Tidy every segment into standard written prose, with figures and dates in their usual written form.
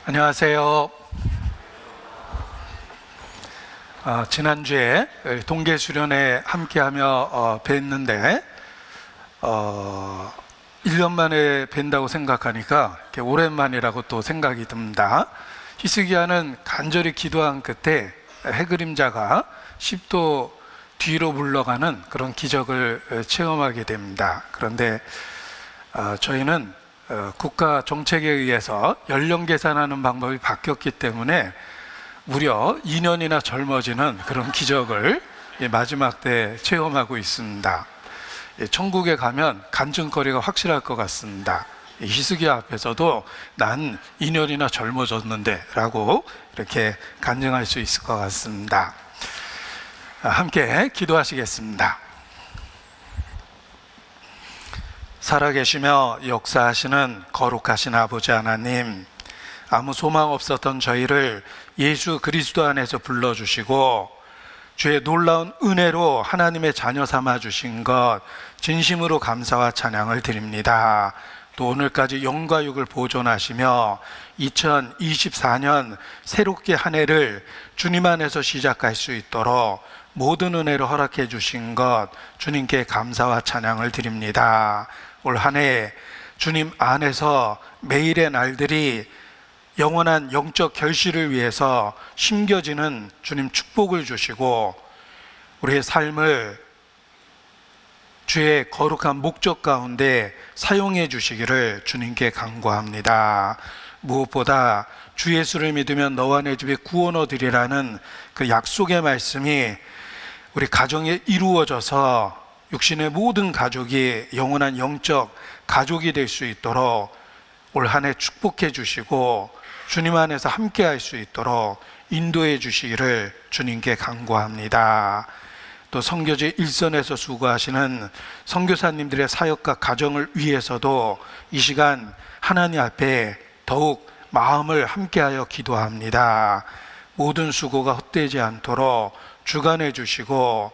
안녕하세요. 지난주에 동계 수련회 함께하며 뵀는데 1년 만에 뵌다고 생각하니까 이렇게 오랜만이라고 또 생각이 듭니다. 히스기야는 간절히 기도한 끝에 해그림자가 10도 뒤로 물러가는 그런 기적을 체험하게 됩니다. 그런데 저희는 국가 정책에 의해서 연령 계산하는 방법이 바뀌었기 때문에 무려 2년이나 젊어지는 그런 기적을 마지막 때 체험하고 있습니다. 천국에 가면 간증거리가 확실할 것 같습니다. 히스기야 앞에서도 난 2년이나 젊어졌는데 라고 이렇게 간증할 수 있을 것 같습니다. 함께 기도하시겠습니다. 살아계시며 역사하시는 거룩하신 아버지 하나님, 아무 소망 없었던 저희를 예수 그리스도 안에서 불러주시고 주의 놀라운 은혜로 하나님의 자녀 삼아 주신 것 진심으로 감사와 찬양을 드립니다. 또 오늘까지 영과 육을 보존하시며 2024년 새롭게 한 해를 주님 안에서 시작할 수 있도록 모든 은혜를 허락해 주신 것 주님께 감사와 찬양을 드립니다. 올 한 해 주님 안에서 매일의 날들이 영원한 영적 결실을 위해서 심겨지는 주님 축복을 주시고 우리의 삶을 주의 거룩한 목적 가운데 사용해 주시기를 주님께 간구합니다. 무엇보다 주 예수를 믿으면 너와 내 집에 구원 얻으리라는 그 약속의 말씀이 우리 가정에 이루어져서 육신의 모든 가족이 영원한 영적 가족이 될 수 있도록 올 한 해 축복해 주시고 주님 안에서 함께 할 수 있도록 인도해 주시기를 주님께 간구합니다. 또 선교지 일선에서 수고하시는 선교사님들의 사역과 가정을 위해서도 이 시간 하나님 앞에 더욱 마음을 함께하여 기도합니다. 모든 수고가 헛되지 않도록 주관해 주시고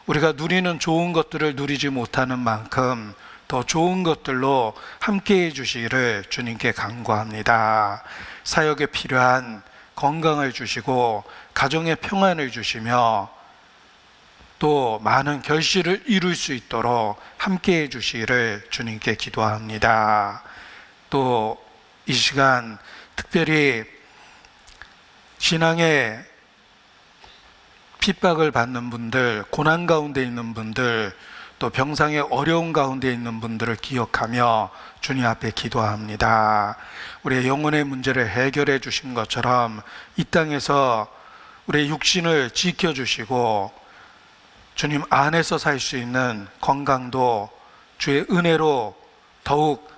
우리가 누리는 좋은 것들을 누리지 못하는 만큼 더 좋은 것들로 함께해 주시기를 주님께 간구합니다. 사역에 필요한 건강을 주시고 가정의 평안을 주시며 또 많은 결실을 이룰 수 있도록 함께해 주시기를 주님께 기도합니다. 또 이 시간 특별히 신앙의 핍박을 받는 분들, 고난 가운데 있는 분들, 또 병상의 어려운 가운데 있는 분들을 기억하며 주님 앞에 기도합니다. 우리의 영혼의 문제를 해결해 주신 것처럼 이 땅에서 우리의 육신을 지켜주시고 주님 안에서 살 수 있는 건강도 주의 은혜로 더욱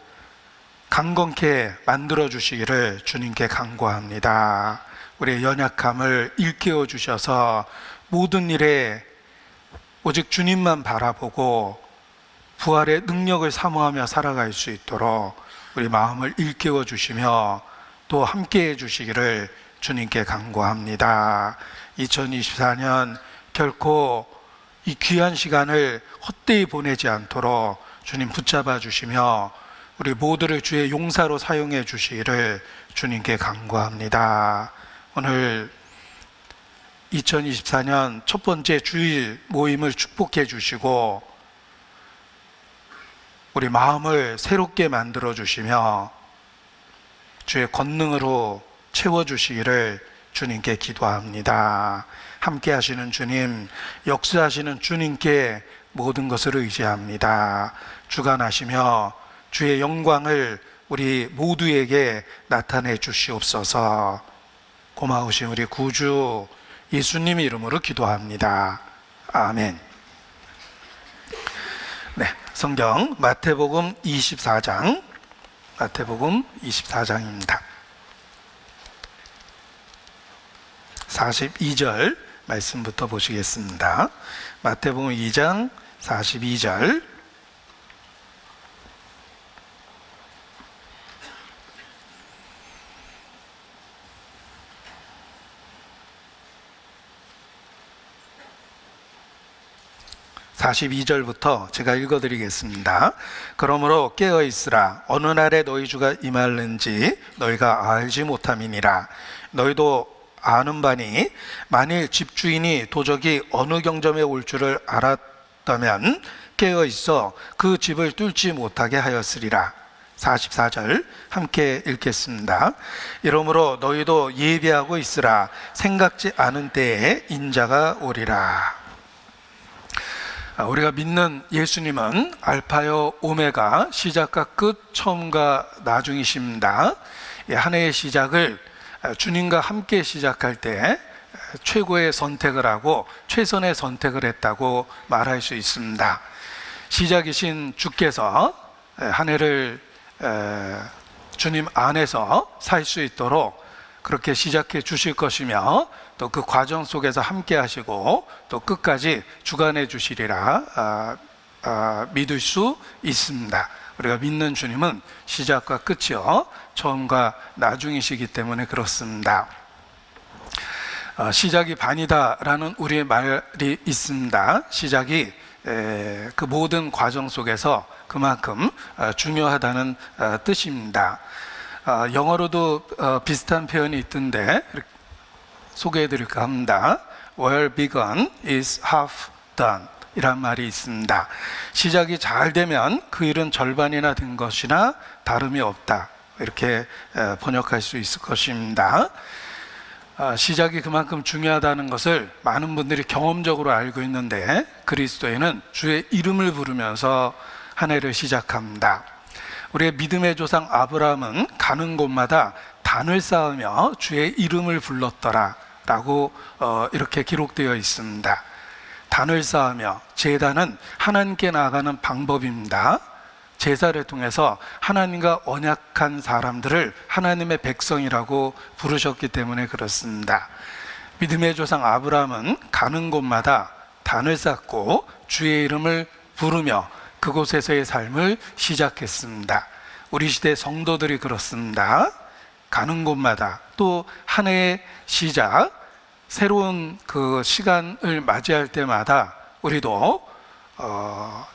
강건케 만들어 주시기를 주님께 간구합니다. 우리의 연약함을 일깨워 주셔서 모든 일에 오직 주님만 바라보고 부활의 능력을 사모하며 살아갈 수 있도록 우리 마음을 일깨워 주시며 또 함께해 주시기를 주님께 간구합니다. 2024년 결코 이 귀한 시간을 헛되이 보내지 않도록 주님 붙잡아 주시며 우리 모두를 주의 용사로 사용해 주시기를 주님께 간구합니다. 오늘 2024년 첫 번째 주일 모임을 축복해 주시고 우리 마음을 새롭게 만들어 주시며 주의 권능으로 채워 주시기를 주님께 기도합니다. 함께 하시는 주님, 역사하시는 주님께 모든 것을 의지합니다. 주관하시며 주의 영광을 우리 모두에게 나타내 주시옵소서. 고마우신 우리 구주 예수님 이름으로 기도합니다. 아멘. 네, 성경 마태복음 24장, 마태복음 24장입니다. 42절 말씀부터 보시겠습니다. 마태복음 2장 42절. 42절부터 제가 읽어드리겠습니다. 그러므로 깨어 있으라. 어느 날에 너희 주가 임할는지 너희가 알지 못함이니라. 너희도 아는 바니 만일 집주인이 도적이 어느 경점에 올 줄을 알았다면 깨어 있어 그 집을 뚫지 못하게 하였으리라. 44절 함께 읽겠습니다. 이러므로 너희도 예비하고 있으라. 생각지 않은 때에 인자가 오리라. 우리가 믿는 예수님은 알파요 오메가, 시작과 끝, 처음과 나중이십니다. 한 해의 시작을 주님과 함께 시작할 때 최고의 선택을 하고 최선의 선택을 했다고 말할 수 있습니다. 시작이신 주께서 한 해를 주님 안에서 살 수 있도록 그렇게 시작해 주실 것이며 또 그 과정 속에서 함께 하시고 또 끝까지 주관해 주시리라 믿을 수 있습니다. 우리가 믿는 주님은 시작과 끝이요 처음과 나중이시기 때문에 그렇습니다. 시작이 반이다라는 우리의 말이 있습니다. 시작이 그 모든 과정 속에서 그만큼 중요하다는 뜻입니다. 영어로도 비슷한 표현이 있던데 소개해 드릴까 합니다. Well begun is half done 이란 말이 있습니다. 시작이 잘 되면 그 일은 절반이나 된 것이나 다름이 없다, 이렇게 번역할 수 있을 것입니다. 시작이 그만큼 중요하다는 것을 많은 분들이 경험적으로 알고 있는데 그리스도인은 주의 이름을 부르면서 한 해를 시작합니다. 우리의 믿음의 조상 아브라함은 가는 곳마다 단을 쌓으며 주의 이름을 불렀더라 라고 이렇게 기록되어 있습니다. 단을 쌓으며, 제단은 하나님께 나아가는 방법입니다. 제사를 통해서 하나님과 언약한 사람들을 하나님의 백성이라고 부르셨기 때문에 그렇습니다. 믿음의 조상 아브라함은 가는 곳마다 단을 쌓고 주의 이름을 부르며 그곳에서의 삶을 시작했습니다. 우리 시대 성도들이 그렇습니다. 가는 곳마다 또 한 해의 시작, 새로운 그 시간을 맞이할 때마다 우리도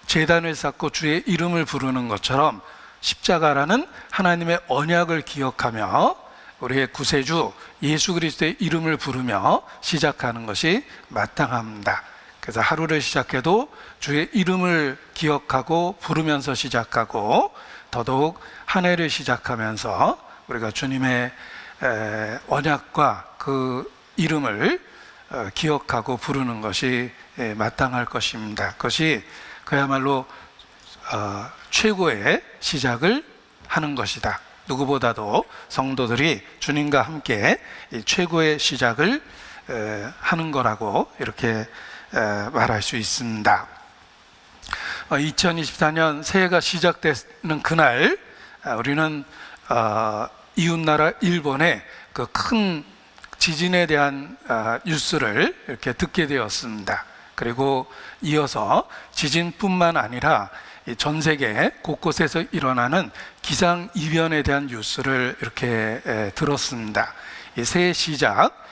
제단을 쌓고 주의 이름을 부르는 것처럼 십자가라는 하나님의 언약을 기억하며 우리의 구세주 예수 그리스도의 이름을 부르며 시작하는 것이 마땅합니다. 그래서 하루를 시작해도 주의 이름을 기억하고 부르면서 시작하고 더더욱 한 해를 시작하면서 우리가 주님의 언약과 그 이름을 기억하고 부르는 것이 마땅할 것입니다. 그것이 그야말로 최고의 시작을 하는 것이다. 누구보다도 성도들이 주님과 함께 최고의 시작을 하는 거라고 이렇게 말할 수 있습니다. 2024년 새해가 시작되는 그날 우리는 이웃나라 일본의 그 큰 지진에 대한 뉴스를 이렇게 듣게 되었습니다. 그리고 이어서 지진뿐만 아니라 전 세계 곳곳에서 일어나는 기상이변에 대한 뉴스를 이렇게 들었습니다. 이 새해 시작,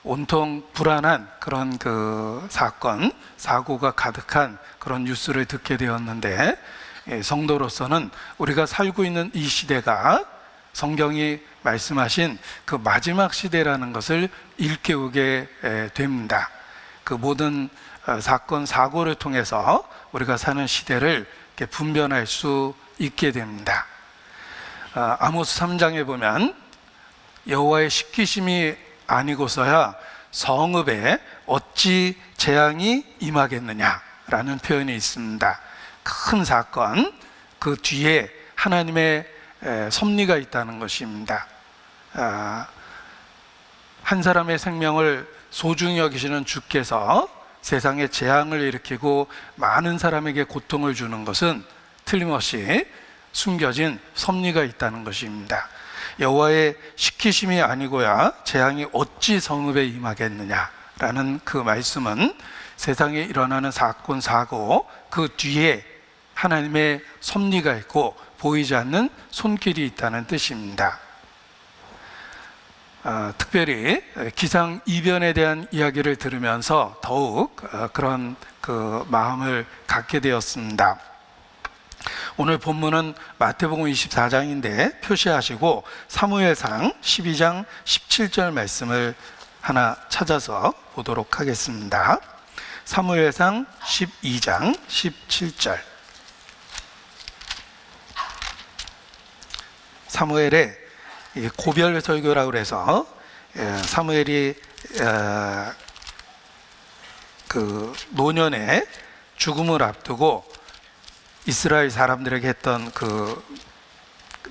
온통 불안한 그런 그 사건, 사고가 가득한 그런 뉴스를 듣게 되었는데 성도로서는 우리가 살고 있는 이 시대가 성경이 말씀하신 그 마지막 시대라는 것을 일깨우게 됩니다. 그 모든 사건, 사고를 통해서 우리가 사는 시대를 이렇게 분별할 수 있게 됩니다. 아모스 3장에 보면 여호와의 시키심이 아니고서야 성읍에 어찌 재앙이 임하겠느냐라는 표현이 있습니다. 큰 사건, 그 뒤에 하나님의 섭리가 있다는 것입니다. 한 사람의 생명을 소중히 여기시는 주께서 세상에 재앙을 일으키고 많은 사람에게 고통을 주는 것은 틀림없이 숨겨진 섭리가 있다는 것입니다. 여호와의 시키심이 아니고야 재앙이 어찌 성읍에 임하겠느냐라는 그 말씀은 세상에 일어나는 사건, 사고 그 뒤에 하나님의 섭리가 있고 보이지 않는 손길이 있다는 뜻입니다. 특별히 기상 이변에 대한 이야기를 들으면서 더욱 그런 그 마음을 갖게 되었습니다. 오늘 본문은 마태복음 24장인데 표시하시고 사무엘상 12장 17절 말씀을 하나 찾아서 보도록 하겠습니다. 사무엘상 12장 17절. 사무엘의 고별 설교라고 그래서 사무엘이 그 노년에 죽음을 앞두고 이스라엘 사람들에게 했던 그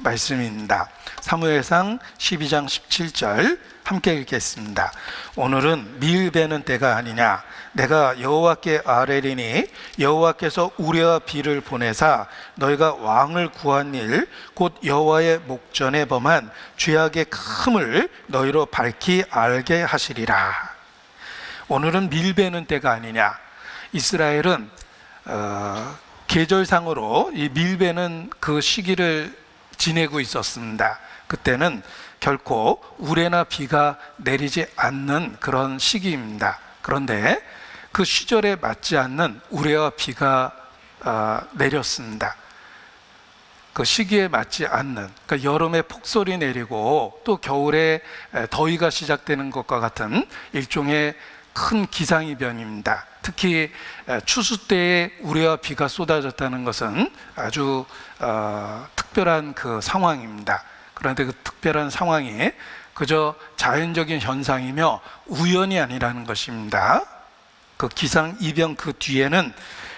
말씀입니다. 사무엘상 12장 17절 함께 읽겠습니다. 오늘은 밀 베는 때가 아니냐. 내가 여호와께 아뢰리니 여호와께서 우레와 비를 보내사 너희가 왕을 구한 일 곧 여호와의 목전에 범한 죄악의 큼을 너희로 밝히 알게 하시리라. 오늘은 밀 베는 때가 아니냐. 이스라엘은 계절상으로 이 밀 베는 그 시기를 지내고 있었습니다. 그때는 결코 우레나 비가 내리지 않는 그런 시기입니다. 그런데 그 시절에 맞지 않는 우레와 비가 내렸습니다. 그 시기에 맞지 않는, 그러니까 여름에 폭설이 내리고 또 겨울에 더위가 시작되는 것과 같은 일종의 큰 기상이변입니다. 특히 추수 때에 우레와 비가 쏟아졌다는 것은 아주 특별한 그 상황입니다. 그런데 그 특별한 상황이 그저 자연적인 현상이며 우연이 아니라는 것입니다. 그 기상 이변 그 뒤에는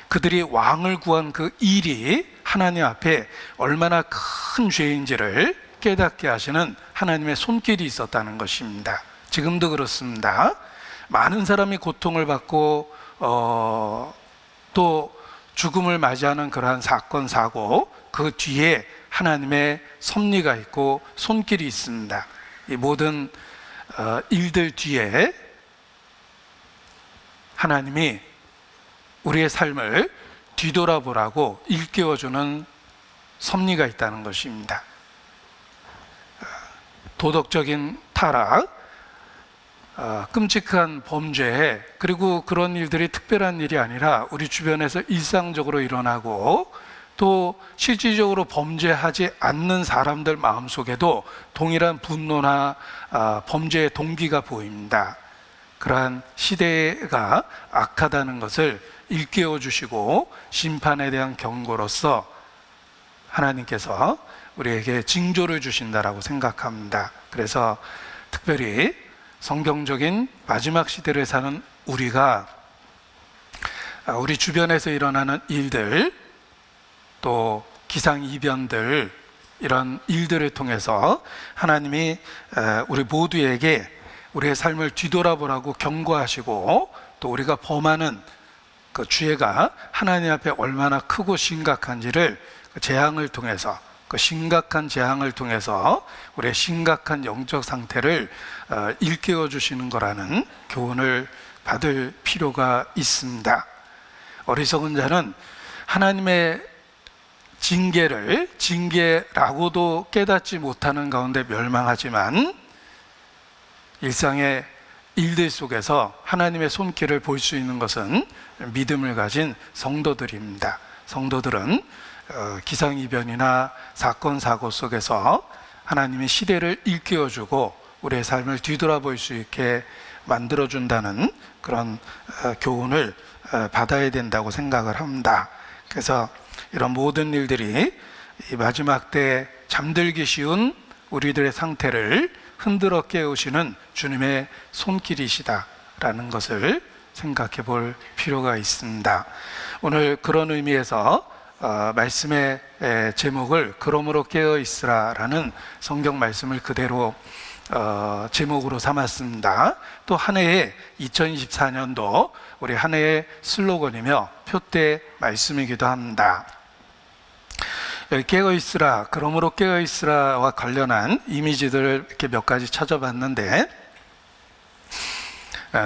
그들이 왕을 구한 그 일이 하나님 앞에 얼마나 큰 죄인지를 깨닫게 하시는 하나님의 손길이 있었다는 것입니다. 지금도 그렇습니다. 많은 사람이 고통을 받고 또 죽음을 맞이하는 그러한 사건 사고 그 뒤에 하나님의 섭리가 있고 손길이 있습니다. 이 모든 일들 뒤에 하나님이 우리의 삶을 뒤돌아보라고 일깨워주는 섭리가 있다는 것입니다. 도덕적인 타락, 끔찍한 범죄, 그리고 그런 일들이 특별한 일이 아니라 우리 주변에서 일상적으로 일어나고 또 실질적으로 범죄하지 않는 사람들 마음속에도 동일한 분노나 범죄의 동기가 보입니다. 그러한 시대가 악하다는 것을 일깨워 주시고 심판에 대한 경고로서 하나님께서 우리에게 징조를 주신다라고 생각합니다. 그래서 특별히 성경적인 마지막 시대를 사는 우리가 우리 주변에서 일어나는 일들 또 기상이변들 이런 일들을 통해서 하나님이 우리 모두에게 우리의 삶을 뒤돌아보라고 경고하시고 또 우리가 범하는 그 죄가 하나님 앞에 얼마나 크고 심각한지를 그 재앙을 통해서 그 심각한 재앙을 통해서 우리의 심각한 영적 상태를 일깨워 주시는 거라는 교훈을 받을 필요가 있습니다. 어리석은 자는 하나님의 징계를 징계라고도 깨닫지 못하는 가운데 멸망하지만 일상의 일들 속에서 하나님의 손길을 볼 수 있는 것은 믿음을 가진 성도들입니다. 성도들은 기상이변이나 사건 사고 속에서 하나님의 시대를 일깨워주고 우리의 삶을 뒤돌아볼 수 있게 만들어준다는 그런 교훈을 받아야 된다고 생각을 합니다. 그래서 이런 모든 일들이 이 마지막 때 잠들기 쉬운 우리들의 상태를 흔들어 깨우시는 주님의 손길이시다라는 것을 생각해 볼 필요가 있습니다. 오늘 그런 의미에서 말씀의 제목을 그러므로 깨어 있으라라는 성경 말씀을 그대로 제목으로 삼았습니다. 또 한 해의 2024년도 우리 한 해의 슬로건이며 표대 말씀이기도 합니다. 여기 깨어 있으라, 그러므로 깨어 있으라와 관련한 이미지들을 이렇게 몇 가지 찾아봤는데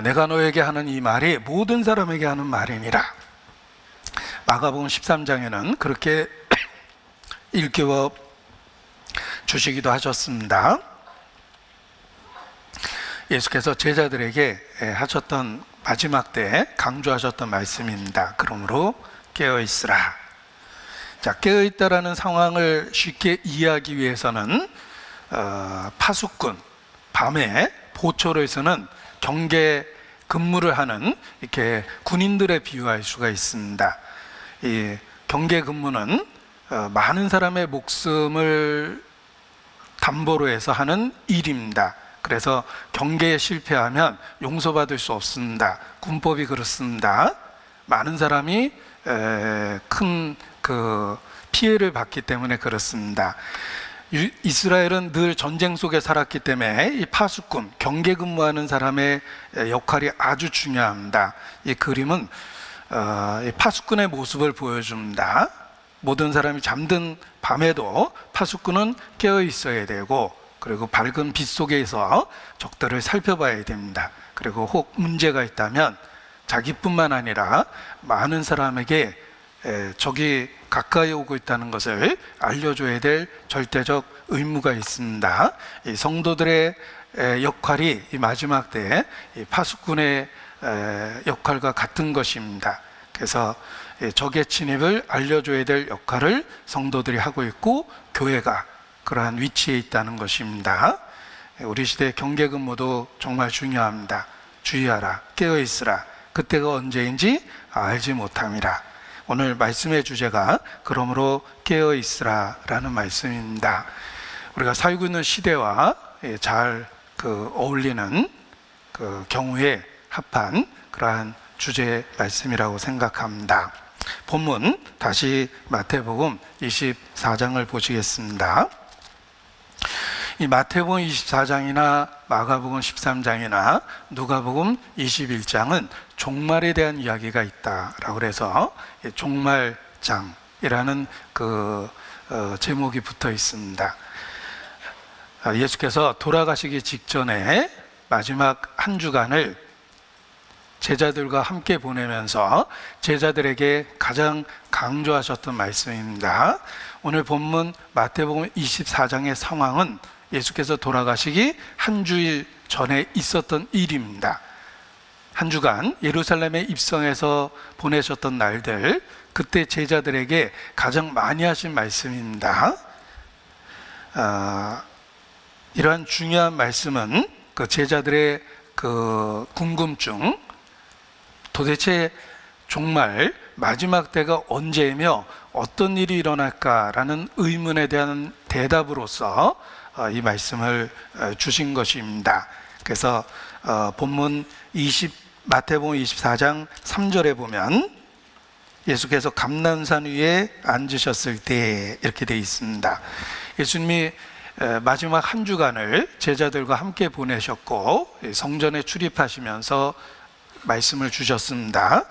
내가 너에게 하는 이 말이 모든 사람에게 하는 말이니라. 마가복음 13장에는 그렇게 일깨워 주시기도 하셨습니다. 예수께서 제자들에게 하셨던 마지막 때 강조하셨던 말씀입니다. 그러므로 깨어 있으라. 자, 깨어 있다라는 상황을 쉽게 이해하기 위해서는 파수꾼, 밤에 보초로에서는 경계 근무를 하는 이렇게 군인들에 비유할 수가 있습니다. 이 경계 근무는 많은 사람의 목숨을 담보로 해서 하는 일입니다. 그래서 경계에 실패하면 용서받을 수 없습니다. 군법이 그렇습니다. 많은 사람이 큰 그 피해를 받기 때문에 그렇습니다. 이스라엘은 늘 전쟁 속에 살았기 때문에 이 파수꾼, 경계 근무하는 사람의 역할이 아주 중요합니다. 이 그림은 이 파수꾼의 모습을 보여줍니다. 모든 사람이 잠든 밤에도 파수꾼은 깨어 있어야 되고, 그리고 밝은 빛 속에서 적들을 살펴봐야 됩니다. 그리고 혹 문제가 있다면 자기뿐만 아니라 많은 사람에게 적이 가까이 오고 있다는 것을 알려줘야 될 절대적 의무가 있습니다. 이 성도들의 역할이 이 마지막 때 이 파수꾼의 역할과 같은 것입니다. 그래서 적의 침입을 알려줘야 될 역할을 성도들이 하고 있고, 교회가 그러한 위치에 있다는 것입니다. 우리 시대의 경계 근무도 정말 중요합니다. 주의하라, 깨어 있으라. 그때가 언제인지 알지 못함이라. 오늘 말씀의 주제가 그러므로 깨어 있으라 라는 말씀입니다. 우리가 살고 있는 시대와 잘 어울리는 그 경우에 합한 그러한 주제 말씀이라고 생각합니다. 본문 다시 마태복음 24장을 보시겠습니다. 이 마태복음 24장이나 마가복음 13장이나 누가복음 21장은 종말에 대한 이야기가 있다라고 해서 종말장이라는 그 제목이 붙어 있습니다. 예수께서 돌아가시기 직전에 마지막 한 주간을 제자들과 함께 보내면서 제자들에게 가장 강조하셨던 말씀입니다. 오늘 본문 마태복음 24장의 상황은 예수께서 돌아가시기 한 주일 전에 있었던 일입니다. 한 주간 예루살렘에 입성해서 보내셨던 날들, 그때 제자들에게 가장 많이 하신 말씀입니다. 이러한 중요한 말씀은 그 제자들의 그 궁금증, 도대체 종말 마지막 때가 언제이며 어떤 일이 일어날까라는 의문에 대한 대답으로서 이 말씀을 주신 것입니다. 그래서 본문 마태복음 24장 3절에 보면 예수께서 감람산 위에 앉으셨을 때 이렇게 되어 있습니다. 예수님이 마지막 한 주간을 제자들과 함께 보내셨고 성전에 출입하시면서 말씀을 주셨습니다.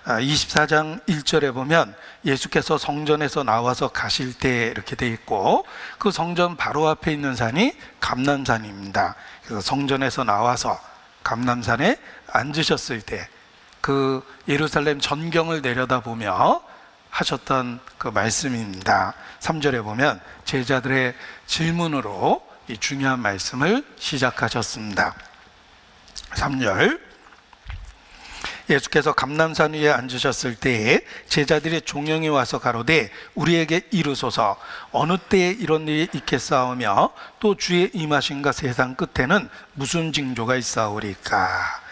24장 1절에 보면 예수께서 성전에서 나와서 가실 때 이렇게 되어 있고, 그 성전 바로 앞에 있는 산이 감람산입니다. 그래서 성전에서 나와서 감람산에 앉으셨을 때 그 예루살렘 전경을 내려다보며 하셨던 그 말씀입니다. 3절에 보면 제자들의 질문으로 이 중요한 말씀을 시작하셨습니다. 3절, 예수께서 감람산 위에 앉으셨을 때에 제자들이 종영이 와서 가로되 우리에게 이르소서 어느 때에 이런 일이 있겠사오며 또 주의 임하신가 세상 끝에는 무슨 징조가 있사오리까.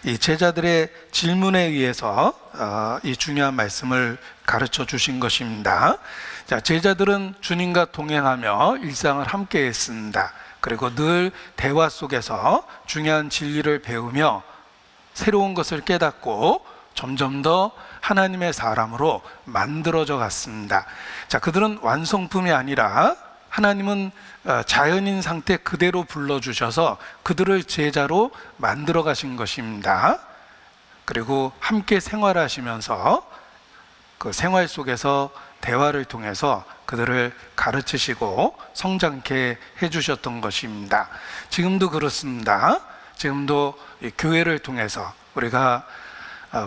이 제자들의 질문에 의해서 이 중요한 말씀을 가르쳐 주신 것입니다. 자, 제자들은 주님과 동행하며 일상을 함께 했습니다. 그리고 늘 대화 속에서 중요한 진리를 배우며 새로운 것을 깨닫고 점점 더 하나님의 사람으로 만들어져 갔습니다. 자, 그들은 완성품이 아니라 하나님은 자연인 상태 그대로 불러주셔서 그들을 제자로 만들어 가신 것입니다. 그리고 함께 생활하시면서 그 생활 속에서 대화를 통해서 그들을 가르치시고 성장케 해주셨던 것입니다. 지금도 그렇습니다. 지금도 이 교회를 통해서 우리가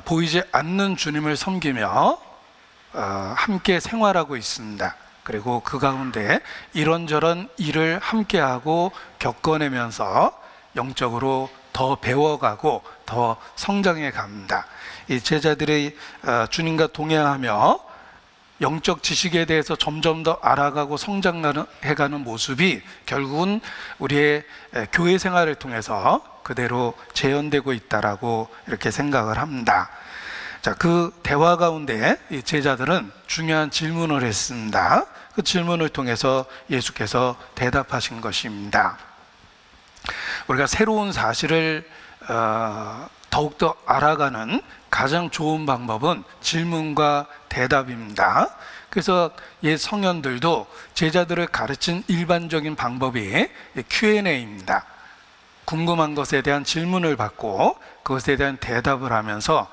보이지 않는 주님을 섬기며 함께 생활하고 있습니다. 그리고 그 가운데 이런저런 일을 함께하고 겪어내면서 영적으로 더 배워가고 더 성장해 갑니다. 이 제자들이 주님과 동행하며 영적 지식에 대해서 점점 더 알아가고 성장해가는 모습이 결국은 우리의 교회 생활을 통해서 그대로 재현되고 있다라고 이렇게 생각을 합니다. 자, 그 대화 가운데 이 제자들은 중요한 질문을 했습니다. 그 질문을 통해서 예수께서 대답하신 것입니다. 우리가 새로운 사실을 더욱더 알아가는 가장 좋은 방법은 질문과 대답입니다. 그래서 옛 성현들도 제자들을 가르친 일반적인 방법이 Q&A입니다. 궁금한 것에 대한 질문을 받고 그것에 대한 대답을 하면서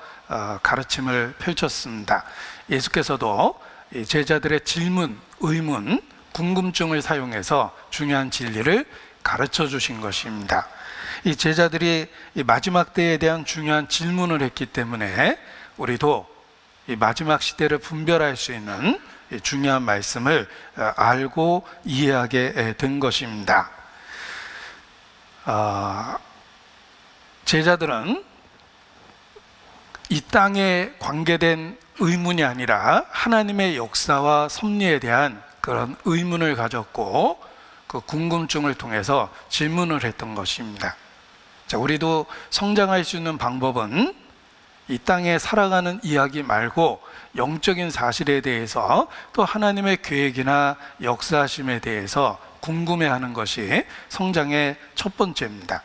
가르침을 펼쳤습니다. 예수께서도 제자들의 질문, 의문, 궁금증을 사용해서 중요한 진리를 가르쳐 주신 것입니다. 이 제자들이 이 마지막 때에 대한 중요한 질문을 했기 때문에 우리도 이 마지막 시대를 분별할 수 있는 이 중요한 말씀을 알고 이해하게 된 것입니다. 제자들은 이 땅에 관계된 의문이 아니라 하나님의 역사와 섭리에 대한 그런 의문을 가졌고 그 궁금증을 통해서 질문을 했던 것입니다. 자, 우리도 성장할 수 있는 방법은 이 땅에 살아가는 이야기 말고 영적인 사실에 대해서 또 하나님의 계획이나 역사하심에 대해서 궁금해하는 것이 성장의 첫 번째입니다.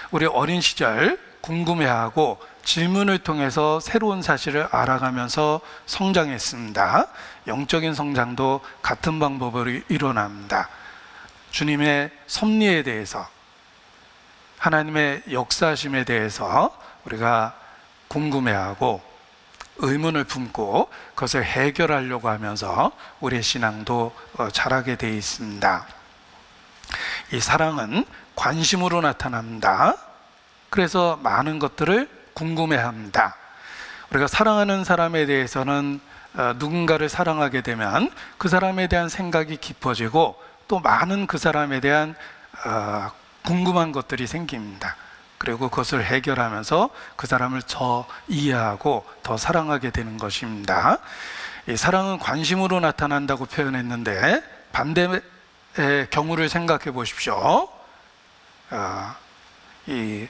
우리 어린 시절 궁금해하고 질문을 통해서 새로운 사실을 알아가면서 성장했습니다. 영적인 성장도 같은 방법으로 일어납니다. 주님의 섭리에 대해서, 하나님의 역사하심에 대해서 우리가 궁금해하고 의문을 품고 그것을 해결하려고 하면서 우리의 신앙도 자라게 되어 있습니다. 이 사랑은 관심으로 나타납니다. 그래서 많은 것들을 궁금해합니다. 우리가 사랑하는 사람에 대해서는 누군가를 사랑하게 되면 그 사람에 대한 생각이 깊어지고 또 많은 그 사람에 대한 궁금한 것들이 생깁니다. 그리고 그것을 해결하면서 그 사람을 더 이해하고 더 사랑하게 되는 것입니다. 이 사랑은 관심으로 나타난다고 표현했는데 반대의 경우를 생각해 보십시오. 이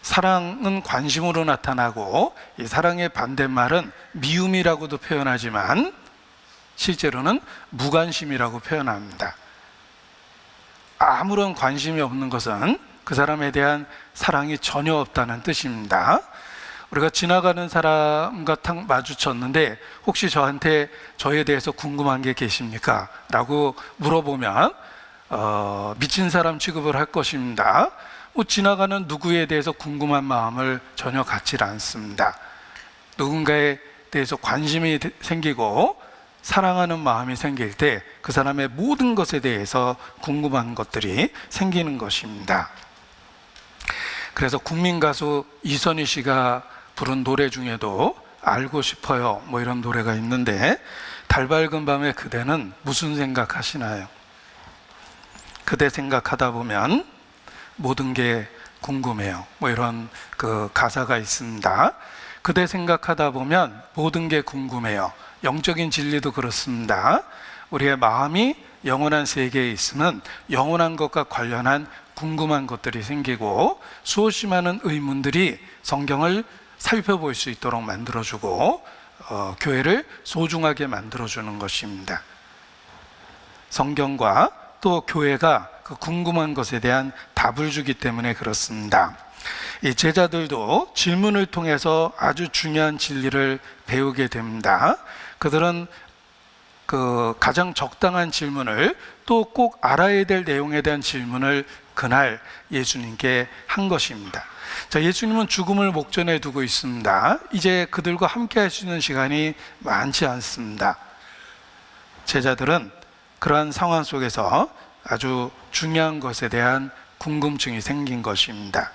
사랑은 관심으로 나타나고 이 사랑의 반대말은 미움이라고도 표현하지만 실제로는 무관심이라고 표현합니다. 아무런 관심이 없는 것은 그 사람에 대한 사랑이 전혀 없다는 뜻입니다. 우리가 지나가는 사람과 딱 마주쳤는데 혹시 저에 대해서 궁금한 게 계십니까? 라고 물어보면 미친 사람 취급을 할 것입니다. 지나가는 누구에 대해서 궁금한 마음을 전혀 갖지 않습니다. 누군가에 대해서 관심이 생기고 사랑하는 마음이 생길 때 그 사람의 모든 것에 대해서 궁금한 것들이 생기는 것입니다. 그래서 국민 가수 이선희 씨가 부른 노래 중에도 알고 싶어요 이런 노래가 있는데, 달 밝은 밤에 그대는 무슨 생각하시나요? 그대 생각하다 보면 모든 게 궁금해요 이런 그 가사가 있습니다. 그대 생각하다 보면 모든 게 궁금해요. 영적인 진리도 그렇습니다. 우리의 마음이 영원한 세계에 있으면 영원한 것과 관련한 궁금한 것들이 생기고 수없이 많은 의문들이 성경을 살펴볼 수 있도록 만들어주고 교회를 소중하게 만들어주는 것입니다. 성경과 또 교회가 그 궁금한 것에 대한 답을 주기 때문에 그렇습니다. 이 제자들도 질문을 통해서 아주 중요한 진리를 배우게 됩니다. 그들은 그 가장 적당한 질문을 또 꼭 알아야 될 내용에 대한 질문을 그날 예수님께 한 것입니다. 자, 예수님은 죽음을 목전에 두고 있습니다. 이제 그들과 함께 할 수 있는 시간이 많지 않습니다. 제자들은 그러한 상황 속에서 아주 중요한 것에 대한 궁금증이 생긴 것입니다.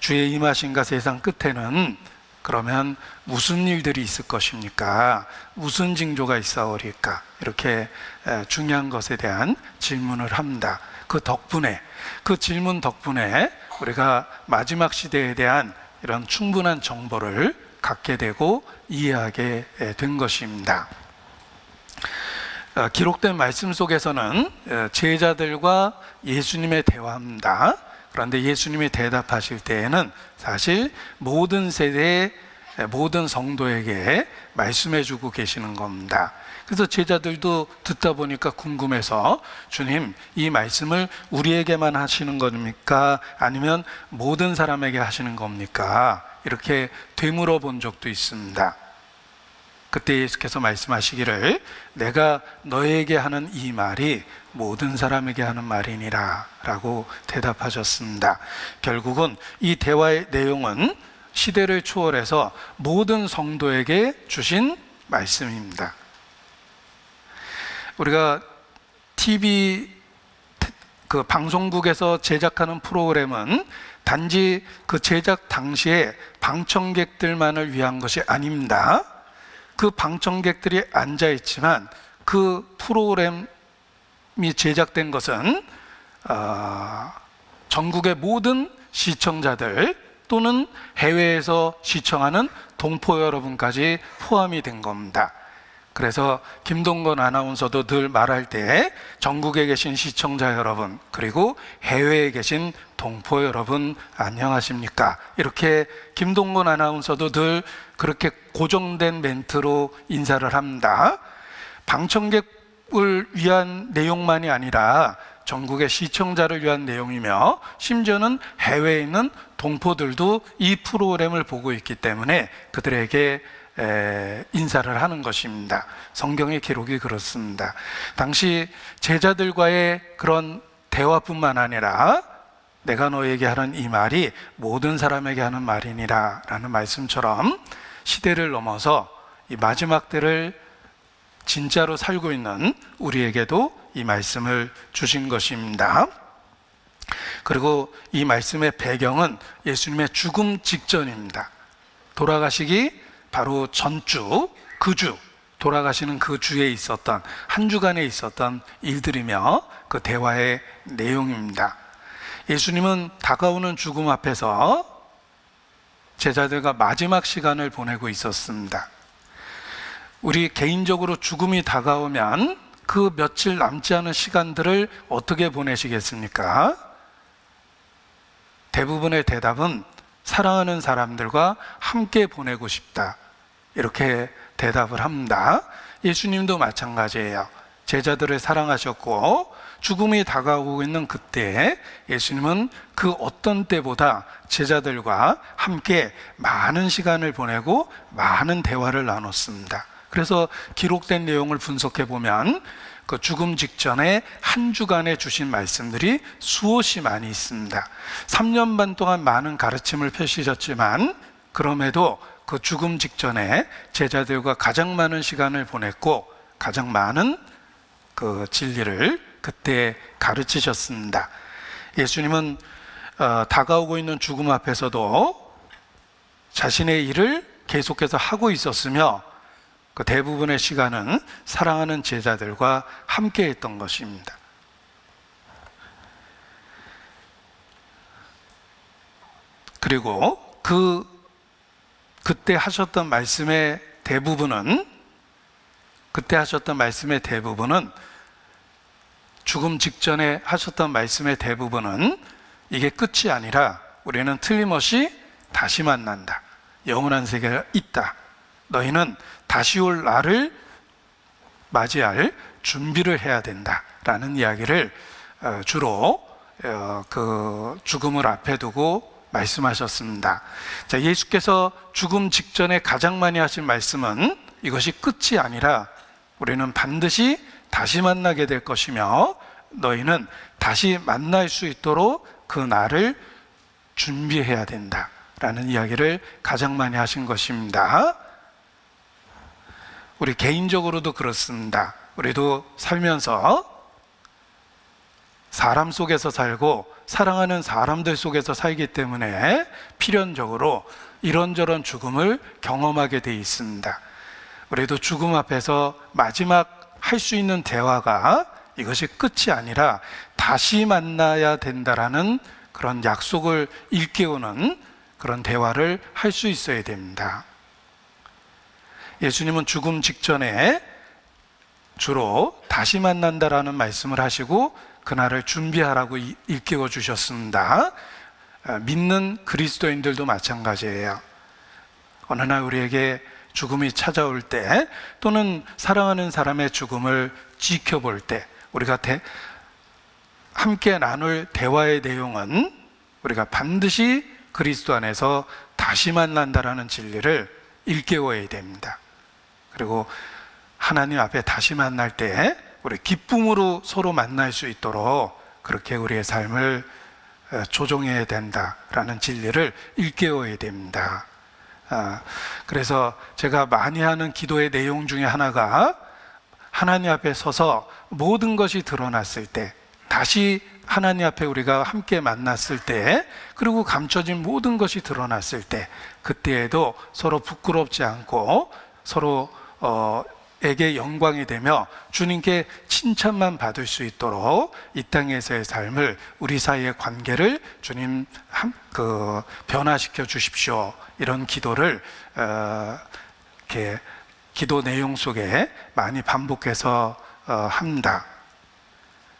주의 임하심과 세상 끝에는 그러면 무슨 일들이 있을 것입니까? 무슨 징조가 있사오리까? 이렇게 중요한 것에 대한 질문을 합니다. 그 질문 덕분에 우리가 마지막 시대에 대한 이런 충분한 정보를 갖게 되고 이해하게 된 것입니다. 기록된 말씀 속에서는 제자들과 예수님의 대화입니다. 그런데 예수님이 대답하실 때에는 사실 모든 세대의 모든 성도에게 말씀해 주고 계시는 겁니다. 그래서 제자들도 듣다 보니까 궁금해서 주님, 이 말씀을 우리에게만 하시는 겁니까? 아니면 모든 사람에게 하시는 겁니까? 이렇게 되물어 본 적도 있습니다. 그때 예수께서 말씀하시기를 내가 너에게 하는 이 말이 모든 사람에게 하는 말이니라 라고 대답하셨습니다. 결국은 이 대화의 내용은 시대를 초월해서 모든 성도에게 주신 말씀입니다. 우리가 TV 그 방송국에서 제작하는 프로그램은 단지 그 제작 당시에 방청객들만을 위한 것이 아닙니다. 그 방청객들이 앉아 있지만 그 프로그램이 제작된 것은 전국의 모든 시청자들 또는 해외에서 시청하는 동포 여러분까지 포함이 된 겁니다. 그래서 김동건 아나운서도 늘 말할 때 전국에 계신 시청자 여러분 그리고 해외에 계신 동포 여러분 안녕하십니까? 이렇게 김동건 아나운서도 늘 그렇게 고정된 멘트로 인사를 합니다. 방청객을 위한 내용만이 아니라 전국의 시청자를 위한 내용이며 심지어는 해외에 있는 동포들도 이 프로그램을 보고 있기 때문에 그들에게 인사를 하는 것입니다. 성경의 기록이 그렇습니다. 당시 제자들과의 그런 대화뿐만 아니라 내가 너에게 하는 이 말이 모든 사람에게 하는 말이니라 라는 말씀처럼 시대를 넘어서 이 마지막 때를 진짜로 살고 있는 우리에게도 이 말씀을 주신 것입니다. 그리고 이 말씀의 배경은 예수님의 죽음 직전입니다. 돌아가시기 바로 전주, 그 주, 돌아가시는 그 주에 있었던 한 주간에 있었던 일들이며 그 대화의 내용입니다. 예수님은 다가오는 죽음 앞에서 제자들과 마지막 시간을 보내고 있었습니다. 우리 개인적으로 죽음이 다가오면 그 며칠 남지 않은 시간들을 어떻게 보내시겠습니까? 대부분의 대답은 사랑하는 사람들과 함께 보내고 싶다. 이렇게 대답을 합니다. 예수님도 마찬가지예요. 제자들을 사랑하셨고 죽음이 다가오고 있는 그때 예수님은 그 어떤 때보다 제자들과 함께 많은 시간을 보내고 많은 대화를 나눴습니다. 그래서 기록된 내용을 분석해 보면 그 죽음 직전에 한 주간에 주신 말씀들이 수없이 많이 있습니다. 3년 반 동안 많은 가르침을 펼치셨지만 그럼에도 그 죽음 직전에 제자들과 가장 많은 시간을 보냈고 가장 많은 그 진리를 그때 가르치셨습니다. 예수님은 다가오고 있는 죽음 앞에서도 자신의 일을 계속해서 하고 있었으며 그 대부분의 시간은 사랑하는 제자들과 함께 했던 것입니다. 그리고 그때 하셨던 말씀의 대부분은 죽음 직전에 하셨던 말씀의 대부분은 이게 끝이 아니라 우리는 틀림없이 다시 만난다. 영원한 세계가 있다. 너희는 다시 올 날을 맞이할 준비를 해야 된다라는 이야기를 주로 그 죽음을 앞에 두고 말씀하셨습니다. 자, 예수께서 죽음 직전에 가장 많이 하신 말씀은 이것이 끝이 아니라 우리는 반드시 다시 만나게 될 것이며 너희는 다시 만날 수 있도록 그 날을 준비해야 된다라는 이야기를 가장 많이 하신 것입니다. 우리 개인적으로도 그렇습니다. 우리도 살면서 사람 속에서 살고 사랑하는 사람들 속에서 살기 때문에 필연적으로 이런저런 죽음을 경험하게 돼 있습니다. 우리도 죽음 앞에서 마지막 할 수 있는 대화가 이것이 끝이 아니라 다시 만나야 된다라는 그런 약속을 일깨우는 그런 대화를 할 수 있어야 됩니다. 예수님은 죽음 직전에 주로 다시 만난다라는 말씀을 하시고 그날을 준비하라고 일깨워 주셨습니다. 믿는 그리스도인들도 마찬가지예요. 어느 날 우리에게 죽음이 찾아올 때 또는 사랑하는 사람의 죽음을 지켜볼 때 우리가 함께 나눌 대화의 내용은 우리가 반드시 그리스도 안에서 다시 만난다라는 진리를 일깨워야 됩니다. 그리고 하나님 앞에 다시 만날 때 우리 기쁨으로 서로 만날 수 있도록 그렇게 우리의 삶을 조정해야 된다라는 진리를 일깨워야 됩니다. 그래서 제가 많이 하는 기도의 내용 중에 하나가 하나님 앞에 서서 모든 것이 드러났을 때, 다시 하나님 앞에 우리가 함께 만났을 때, 그리고 감춰진 모든 것이 드러났을 때, 그때에도 서로 부끄럽지 않고 서로 에게 영광이 되며 주님께 칭찬만 받을 수 있도록 이 땅에서의 삶을, 우리 사이의 관계를 주님 변화시켜 주십시오. 이런 기도를 이렇게 기도 내용 속에 많이 반복해서 합니다.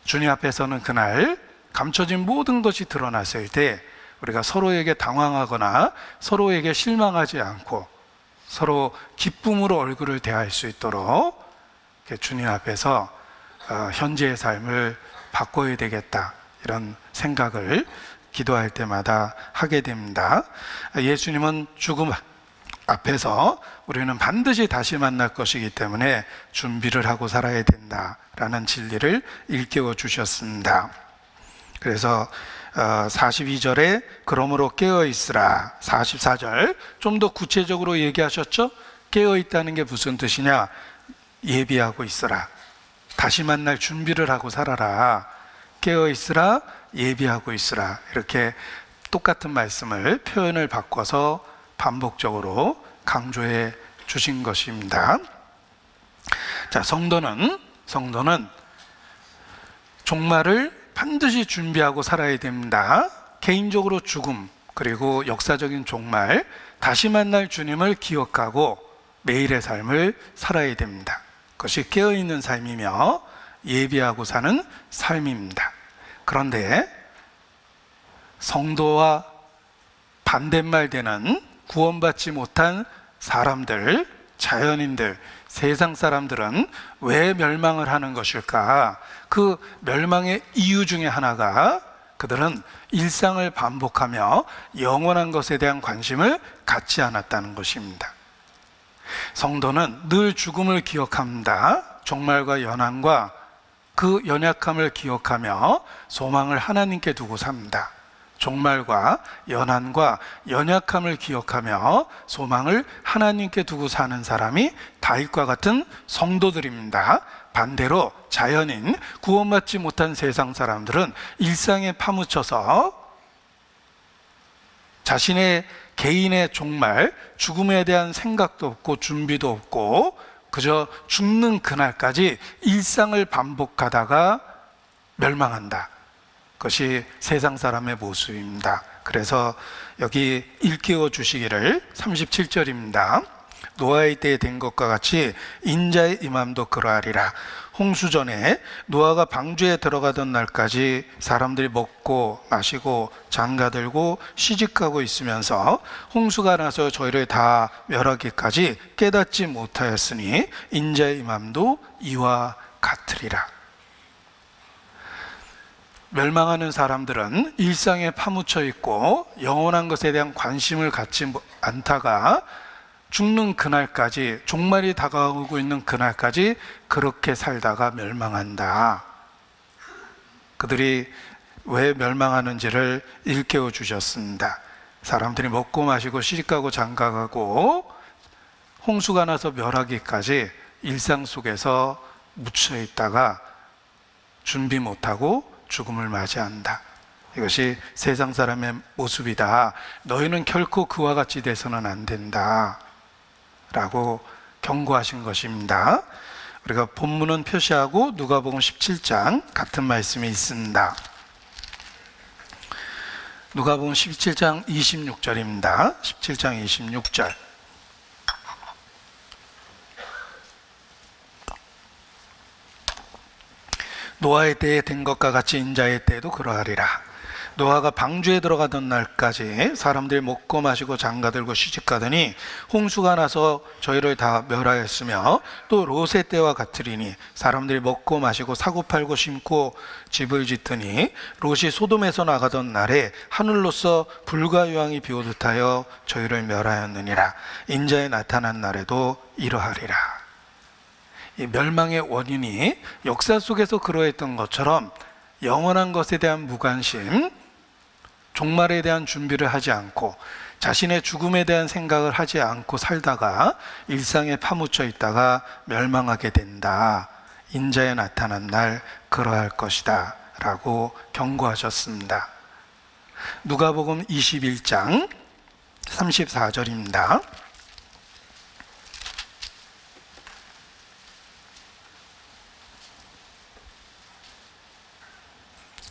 주님 앞에서는 그날 감춰진 모든 것이 드러났을 때 우리가 서로에게 당황하거나 서로에게 실망하지 않고 서로 기쁨으로 얼굴을 대할 수 있도록 주님 앞에서 현재의 삶을 바꿔야 되겠다, 이런 생각을 기도할 때마다 하게 됩니다. 예수님은 죽음 앞에서 우리는 반드시 다시 만날 것이기 때문에 준비를 하고 살아야 된다라는 진리를 일깨워 주셨습니다. 그래서 42절에 그러므로 깨어있으라, 44절 좀 더 구체적으로 얘기하셨죠? 깨어있다는 게 무슨 뜻이냐? 예비하고 있으라, 다시 만날 준비를 하고 살아라. 깨어있으라, 예비하고 있으라, 이렇게 똑같은 말씀을 표현을 바꿔서 반복적으로 강조해 주신 것입니다. 자, 성도는 종말을 반드시 준비하고 살아야 됩니다. 개인적으로 죽음, 그리고 역사적인 종말, 다시 만날 주님을 기억하고 매일의 삶을 살아야 됩니다. 그것이 깨어있는 삶이며 예비하고 사는 삶입니다. 그런데 성도와 반대말 되는 구원받지 못한 사람들, 자연인들, 세상 사람들은 왜 멸망을 하는 것일까? 그 멸망의 이유 중에 하나가 그들은 일상을 반복하며 영원한 것에 대한 관심을 갖지 않았다는 것입니다. 성도는 늘 죽음을 기억합니다. 종말과 연한과 그 연약함을 기억하며 소망을 하나님께 두고 삽니다. 종말과 연한과 연약함을 기억하며 소망을 하나님께 두고 사는 사람이 다윗과 같은 성도들입니다. 반대로 자연인, 구원받지 못한 세상 사람들은 일상에 파묻혀서 자신의 개인의 종말, 죽음에 대한 생각도 없고 준비도 없고 그저 죽는 그날까지 일상을 반복하다가 멸망한다. 그것이 세상 사람의 모습입니다. 그래서 여기 일깨워 주시기를 37절입니다. 노아의 때에 된 것과 같이 인자의 임함도 그러하리라. 홍수 전에 노아가 방주에 들어가던 날까지 사람들이 먹고 마시고 장가들고 시집가고 있으면서 홍수가 나서 저희를 다 멸하기까지 깨닫지 못하였으니 인자의 임함도 이와 같으리라. 멸망하는 사람들은 일상에 파묻혀 있고 영원한 것에 대한 관심을 갖지 않다가 죽는 그날까지, 종말이 다가오고 있는 그날까지 그렇게 살다가 멸망한다. 그들이 왜 멸망하는지를 일깨워 주셨습니다. 사람들이 먹고 마시고 시집가고 장가가고 홍수가 나서 멸하기까지 일상 속에서 묻혀 있다가 준비 못하고 죽음을 맞이한다. 이것이 세상 사람의 모습이다. 너희는 결코 그와 같이 돼서는 안 된다 라고 경고하신 것입니다. 우리가 본문은 표시하고 누가복음 17장 같은 말씀이 있습니다. 누가복음 17장 26절입니다. 17장 26절. 노아의 때에 된 것과 같이 인자의 때에도 그러하리라. 노아가 방주에 들어가던 날까지 사람들이 먹고 마시고 장가들고 시집가더니 홍수가 나서 저희를 다 멸하였으며, 또 롯의 때와 같으리니 사람들이 먹고 마시고 사고 팔고 심고 집을 짓더니 롯이 소돔에서 나가던 날에 하늘로서 불과 유황이 비오듯 하여 저희를 멸하였느니라. 인자에 나타난 날에도 이러하리라. 이 멸망의 원인이 역사 속에서 그러했던 것처럼 영원한 것에 대한 무관심, 종말에 대한 준비를 하지 않고 자신의 죽음에 대한 생각을 하지 않고 살다가 일상에 파묻혀 있다가 멸망하게 된다. 인자에 나타난 날 그러할 것이다 라고 경고하셨습니다. 누가복음 21장 34절입니다.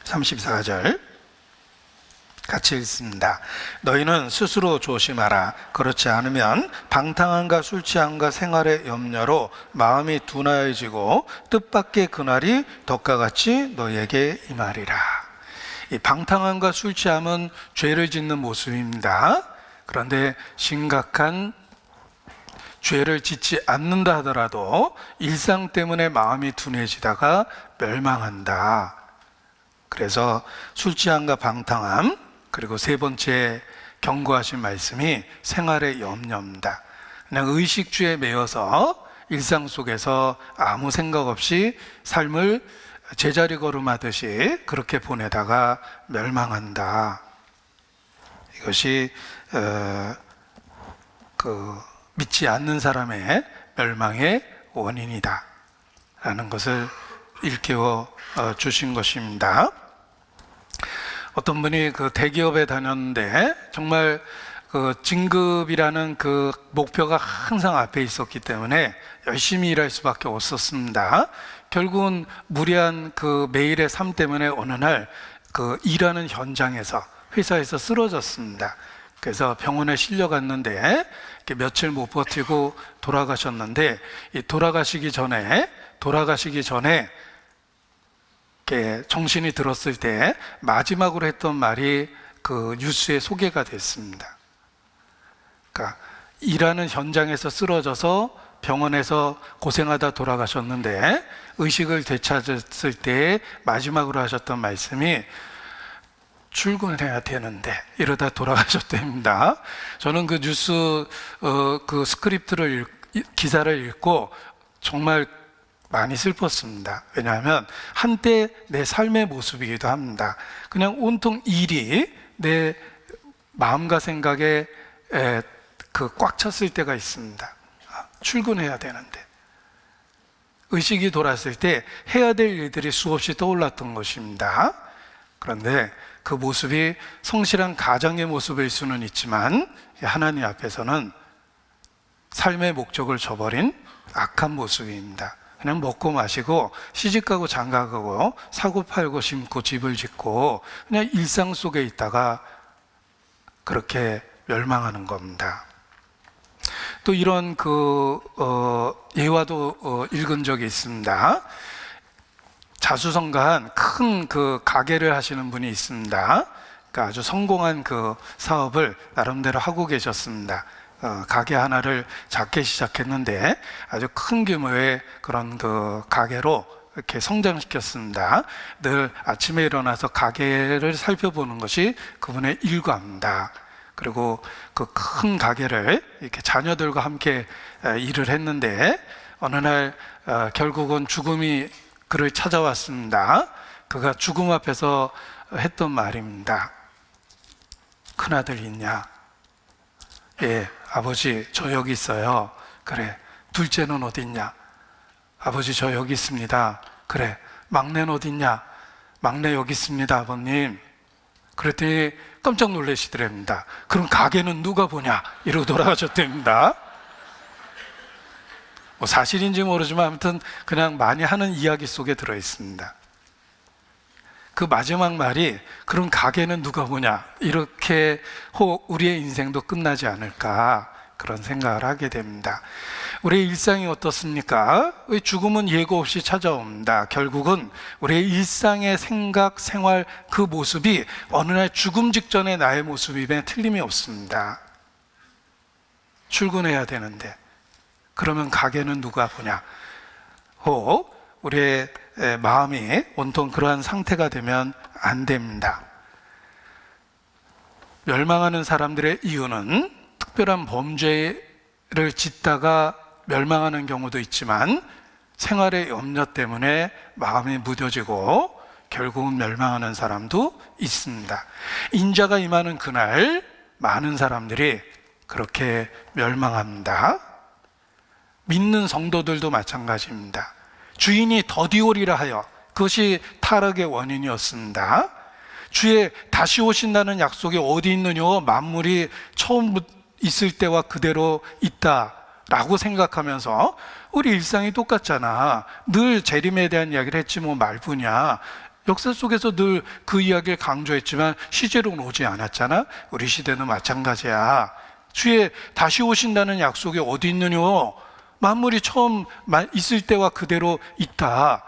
34절 같이 읽습니다. 너희는 스스로 조심하라. 그렇지 않으면 방탕함과 술 취함과 생활의 염려로 마음이 둔하여지고 뜻밖의 그날이 덕과 같이 너희에게 임하리라. 이 방탕함과 술 취함은 죄를 짓는 모습입니다. 그런데 심각한 죄를 짓지 않는다 하더라도 일상 때문에 마음이 둔해지다가 멸망한다. 그래서 술 취함과 방탕함, 그리고 세 번째 경고하신 말씀이 생활의 염려입니다. 그냥 의식주에 매여서 일상 속에서 아무 생각 없이 삶을 제자리 걸음하듯이 그렇게 보내다가 멸망한다. 이것이 믿지 않는 사람의 멸망의 원인이다 라는 것을 일깨워 주신 것입니다. 어떤 분이 그 대기업에 다녔는데 정말 그 진급이라는 그 목표가 항상 앞에 있었기 때문에 열심히 일할 수밖에 없었습니다. 결국은 무리한 그 매일의 삶 때문에 어느 날 그 일하는 현장에서 회사에서 쓰러졌습니다. 그래서 병원에 실려갔는데 며칠 못 버티고 돌아가셨는데, 이 돌아가시기 전에 정신이 들었을 때 마지막으로 했던 말이 그 뉴스에 소개가 됐습니다. 그러니까 일하는 현장에서 쓰러져서 병원에서 고생하다 돌아가셨는데 의식을 되찾았을 때 마지막으로 하셨던 말씀이 출근해야 되는데 이러다 돌아가셨답니다. 저는 그 뉴스 그 스크립트를 기사를 읽고 정말 많이 슬펐습니다. 왜냐하면 한때 내 삶의 모습이기도 합니다. 그냥 온통 일이 내 마음과 생각에 꽉 찼을 때가 있습니다. 출근해야 되는데 의식이 돌았을 때 해야 될 일들이 수없이 떠올랐던 것입니다. 그런데 그 모습이 성실한 가장의 모습일 수는 있지만 하나님 앞에서는 삶의 목적을 저버린 악한 모습입니다. 그냥 먹고 마시고 시집가고 장가가고 사고 팔고 심고 집을 짓고 그냥 일상 속에 있다가 그렇게 멸망하는 겁니다. 또 이런 예화도 읽은 적이 있습니다. 자수성가한 큰 그 가게를 하시는 분이 있습니다. 그러니까 아주 성공한 그 사업을 나름대로 하고 계셨습니다. 가게 하나를 작게 시작했는데 아주 큰 규모의 그런 그 가게로 이렇게 성장시켰습니다. 늘 아침에 일어나서 가게를 살펴보는 것이 그분의 일과입니다. 그리고 그 큰 가게를 이렇게 자녀들과 함께 일을 했는데 어느 날 결국은 죽음이 그를 찾아왔습니다. 그가 죽음 앞에서 했던 말입니다. 큰아들 있냐? 예, 아버지 저 여기 있어요. 그래. 둘째는 어디 있냐? 아버지 저 여기 있습니다. 그래. 막내는 어디 있냐? 막내 여기 있습니다, 아버님. 그랬더니 깜짝 놀라시더랍니다. 그럼 가게는 누가 보냐? 이러고 돌아가셨답니다. 뭐 사실인지 모르지만 아무튼 그냥 많이 하는 이야기 속에 들어 있습니다. 그 마지막 말이 그럼 가게는 누가 보냐? 이렇게 우리의 인생도 끝나지 않을까 그런 생각을 하게 됩니다. 우리의 일상이 어떻습니까? 죽음은 예고 없이 찾아옵니다. 결국은 우리의 일상의 생각, 생활 그 모습이 어느 날 죽음 직전의 나의 모습임에 틀림이 없습니다. 출근해야 되는데 그러면 가게는 누가 보냐? 혹 우리의 마음이 온통 그러한 상태가 되면 안 됩니다. 멸망하는 사람들의 이유는 특별한 범죄를 짓다가 멸망하는 경우도 있지만 생활의 염려 때문에 마음이 무뎌지고 결국은 멸망하는 사람도 있습니다. 인자가 임하는 그날 많은 사람들이 그렇게 멸망합니다. 믿는 성도들도 마찬가지입니다. 주인이 더디오리라 하여 그것이 타락의 원인이었습니다. 주의 다시 오신다는 약속이 어디 있느냐? 만물이 처음 있을 때와 그대로 있다라고 생각하면서 우리 일상이 똑같잖아. 늘 재림에 대한 이야기를 했지 뭐 말뿐이야. 역사 속에서 늘 그 이야기를 강조했지만 시제로는 오지 않았잖아. 우리 시대는 마찬가지야. 주의 다시 오신다는 약속이 어디 있느냐? 만물이 처음 있을 때와 그대로 있다.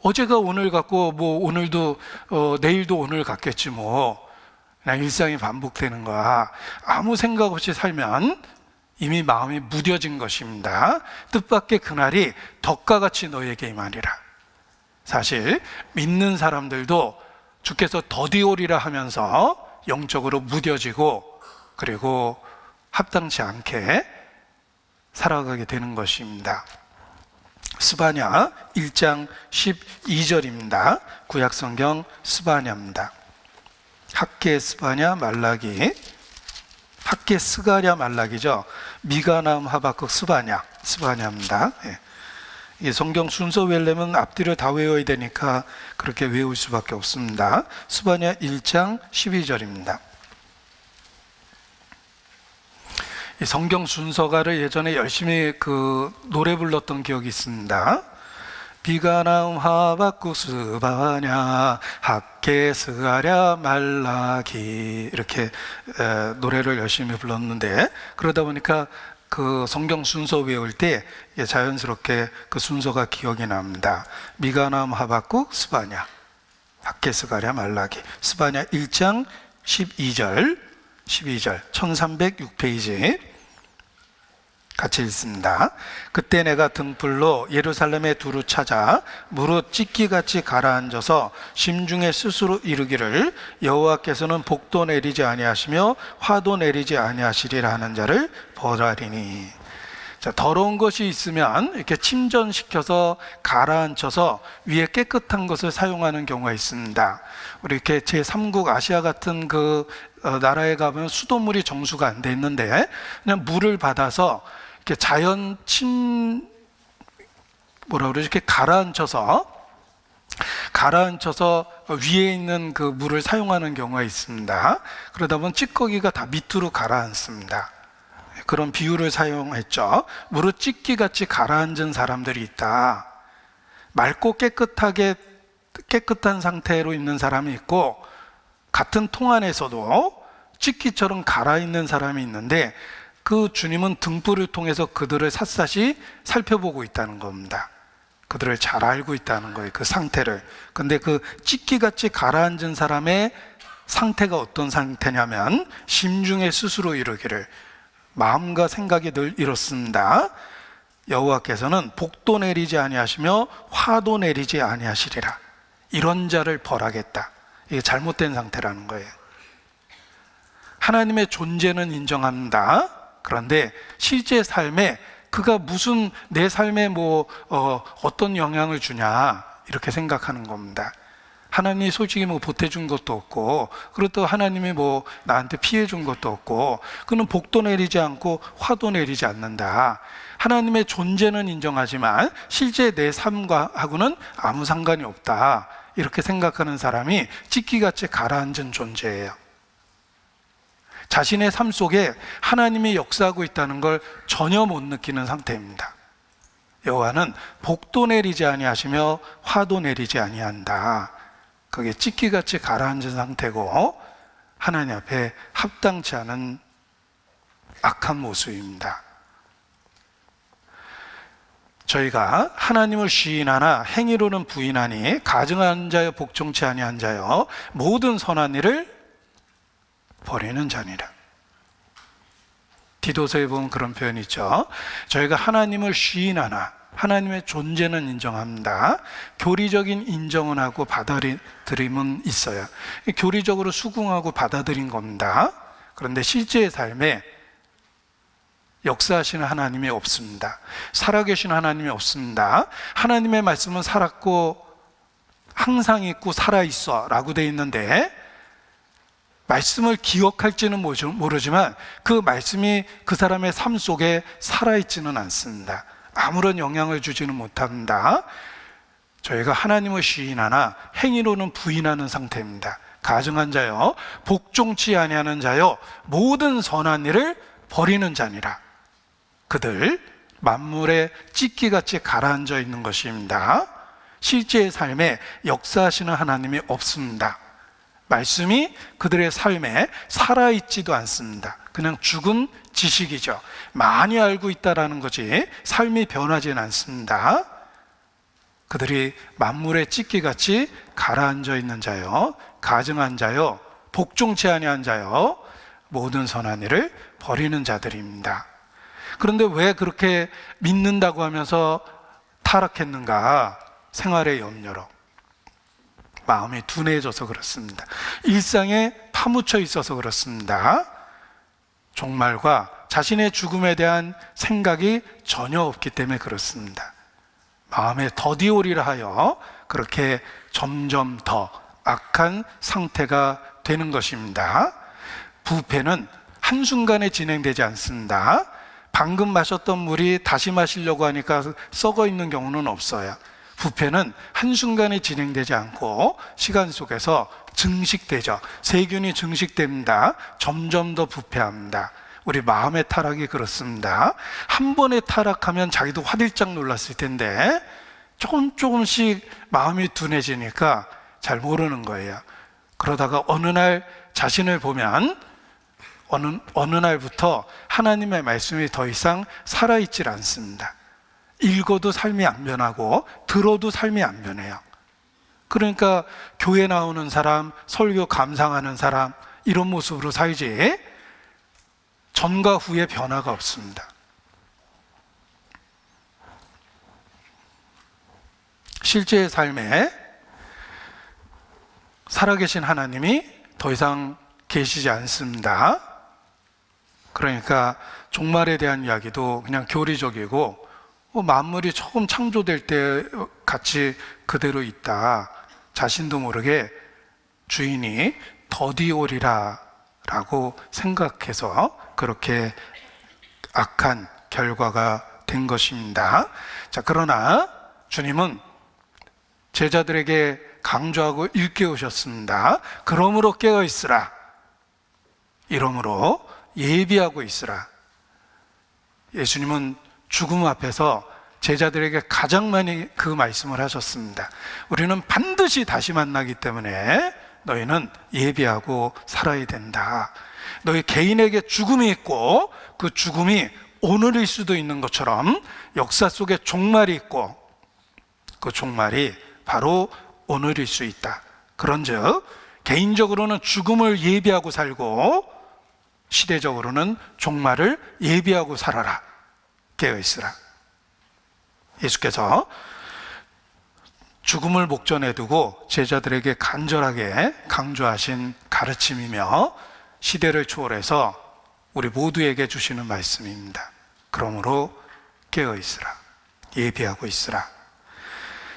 어제가 오늘 같고 뭐 오늘도 내일도 오늘 같겠지 뭐. 그냥 일상이 반복되는 거야. 아무 생각 없이 살면 이미 마음이 무뎌진 것입니다. 뜻밖의 그날이 덕과 같이 너에게 임하리라. 사실 믿는 사람들도 주께서 더디오리라 하면서 영적으로 무뎌지고 그리고 합당치 않게 살아가게 되는 것입니다. 스바냐 1장 12절입니다. 구약성경 스바냐입니다. 학개 스바냐 말라기, 학개 스가랴 말라기죠. 미가남 하박국 스바냐입니다. 예. 이 성경 순서 외우려면 앞뒤를 다 외워야 되니까 그렇게 외울 수밖에 없습니다. 스바냐 1장 12절입니다. 이 성경 순서가를 예전에 열심히 노래 불렀던 기억이 있습니다. 비가 나옴 하박국 스바냐 학개 스가랴 말라기 이렇게 노래를 열심히 불렀는데 그러다 보니까 그 성경 순서 외울 때 자연스럽게 그 순서가 기억이 납니다. 비가 나옴 하박국 스바냐 학개 스가랴 말라기 스바냐 1장 12절 1306페이지 같이 읽습니다. 그때 내가 등불로 예루살렘에 두루 찾아 무릇 찢기같이 가라앉아서 심중에 스스로 이르기를 여호와께서는 복도 내리지 아니하시며 화도 내리지 아니하시리라 하는 자를 벌하리니. 자, 더러운 것이 있으면 이렇게 침전시켜서 가라앉혀서 위에 깨끗한 것을 사용하는 경우가 있습니다. 우리 이렇게 제3국 아시아 같은 나라에 가면 수돗물이 정수가 안 돼 있는데 그냥 물을 받아서 이렇게 이렇게 가라앉혀서 위에 있는 그 물을 사용하는 경우가 있습니다. 그러다 보면 찌꺼기가 다 밑으로 가라앉습니다. 그런 비유를 사용했죠. 무릇 찢기같이 가라앉은 사람들이 있다. 맑고 깨끗한 상태로 있는 사람이 있고 같은 통 안에서도 찢기처럼 갈아있는 사람이 있는데 그 주님은 등불을 통해서 그들을 샅샅이 살펴보고 있다는 겁니다. 그들을 잘 알고 있다는 거예요. 그 상태를. 근데 그 찢기같이 가라앉은 사람의 상태가 어떤 상태냐면 심중에 스스로 이르기를 마음과 생각이 늘 이렇습니다. 여호와께서는 복도 내리지 아니하시며 화도 내리지 아니하시리라. 이런 자를 벌하겠다. 이게 잘못된 상태라는 거예요. 하나님의 존재는 인정합니다. 그런데 실제 삶에 그가 무슨 내 삶에 어떤 영향을 주냐 이렇게 생각하는 겁니다. 하나님이 솔직히 보태준 것도 없고 그렇다고 하나님이 나한테 피해준 것도 없고 그는 복도 내리지 않고 화도 내리지 않는다. 하나님의 존재는 인정하지만 실제 내 삶과는 아무 상관이 없다. 이렇게 생각하는 사람이 찢기같이 가라앉은 존재예요. 자신의 삶 속에 하나님이 역사하고 있다는 걸 전혀 못 느끼는 상태입니다. 여호와는 복도 내리지 아니하시며 화도 내리지 아니한다. 그게 찢기같이 가라앉은 상태고 하나님 앞에 합당치 않은 악한 모습입니다. 저희가 하나님을 시인하나 행위로는 부인하니 가증한 자여 복종치 아니한 자여 모든 선한 일을 버리는 자니라. 디도서에 보면 그런 표현이 있죠. 저희가 하나님을 시인하나 하나님의 존재는 인정합니다. 교리적인 인정은 하고 받아들임은 있어요. 교리적으로 수긍하고 받아들인 겁니다. 그런데 실제의 삶에 역사하시는 하나님이 없습니다. 살아계신 하나님이 없습니다. 하나님의 말씀은 살았고 항상 있고 살아있어 라고 되어 있는데 말씀을 기억할지는 모르지만 그 말씀이 그 사람의 삶 속에 살아있지는 않습니다. 아무런 영향을 주지는 못합니다. 저희가 하나님을 시인하나 행위로는 부인하는 상태입니다. 가증한 자여 복종치 아니하는 자여 모든 선한 일을 버리는 자니라. 그들 만물에 찢기같이 가라앉아 있는 것입니다. 실제의 삶에 역사하시는 하나님이 없습니다. 말씀이 그들의 삶에 살아있지도 않습니다. 그냥 죽은 지식이죠. 많이 알고 있다라는 거지 삶이 변하지는 않습니다. 그들이 만물에 찢기같이 가라앉아 있는 자요 가증한 자요 복종치 아니한 자요 모든 선한 일을 버리는 자들입니다. 그런데 왜 그렇게 믿는다고 하면서 타락했는가? 생활의 염려로 마음이 둔해져서 그렇습니다. 일상에 파묻혀 있어서 그렇습니다. 종말과 자신의 죽음에 대한 생각이 전혀 없기 때문에 그렇습니다. 마음에 더디오리라 하여 그렇게 점점 더 악한 상태가 되는 것입니다. 부패는 한순간에 진행되지 않습니다. 방금 마셨던 물이 다시 마시려고 하니까 썩어 있는 경우는 없어요. 부패는 한순간에 진행되지 않고 시간 속에서 증식되죠. 세균이 증식됩니다. 점점 더 부패합니다. 우리 마음의 타락이 그렇습니다. 한 번에 타락하면 자기도 화들짝 놀랐을 텐데 조금씩 마음이 둔해지니까 잘 모르는 거예요. 그러다가 어느 날 자신을 보면 어느 날부터 하나님의 말씀이 더 이상 살아있질 않습니다. 읽어도 삶이 안 변하고 들어도 삶이 안 변해요. 그러니까 교회 나오는 사람, 설교 감상하는 사람 이런 모습으로 살지 전과 후에 변화가 없습니다. 실제의 삶에 살아계신 하나님이 더 이상 계시지 않습니다. 그러니까 종말에 대한 이야기도 그냥 교리적이고 만물이 처음 창조될 때 같이 그대로 있다. 자신도 모르게 주인이 더디오리라 라고 생각해서 그렇게 악한 결과가 된 것입니다. 자, 그러나 주님은 제자들에게 강조하고 일깨우셨습니다. 그러므로 깨어 있으라. 이러므로 예비하고 있으라. 예수님은 죽음 앞에서 제자들에게 가장 많이 그 말씀을 하셨습니다. 우리는 반드시 다시 만나기 때문에 너희는 예비하고 살아야 된다. 너희 개인에게 죽음이 있고 그 죽음이 오늘일 수도 있는 것처럼 역사 속에 종말이 있고 그 종말이 바로 오늘일 수 있다. 그런즉 개인적으로는 죽음을 예비하고 살고 시대적으로는 종말을 예비하고 살아라. 깨어있으라. 예수께서 죽음을 목전에 두고 제자들에게 간절하게 강조하신 가르침이며 시대를 초월해서 우리 모두에게 주시는 말씀입니다. 그러므로 깨어있으라. 예비하고 있으라.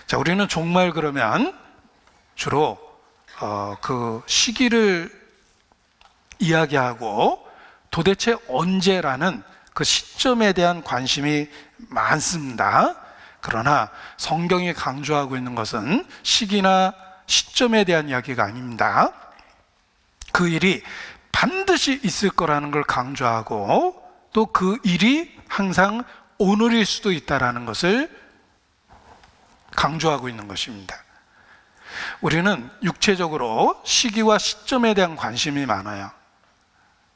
자, 우리는 종말 그러면 주로 그 시기를 이야기하고 도대체 언제라는 그 시점에 대한 관심이 많습니다. 그러나 성경이 강조하고 있는 것은 시기나 시점에 대한 이야기가 아닙니다. 그 일이 반드시 있을 거라는 걸 강조하고 또 그 일이 항상 오늘일 수도 있다는 것을 강조하고 있는 것입니다. 우리는 육체적으로 시기와 시점에 대한 관심이 많아요.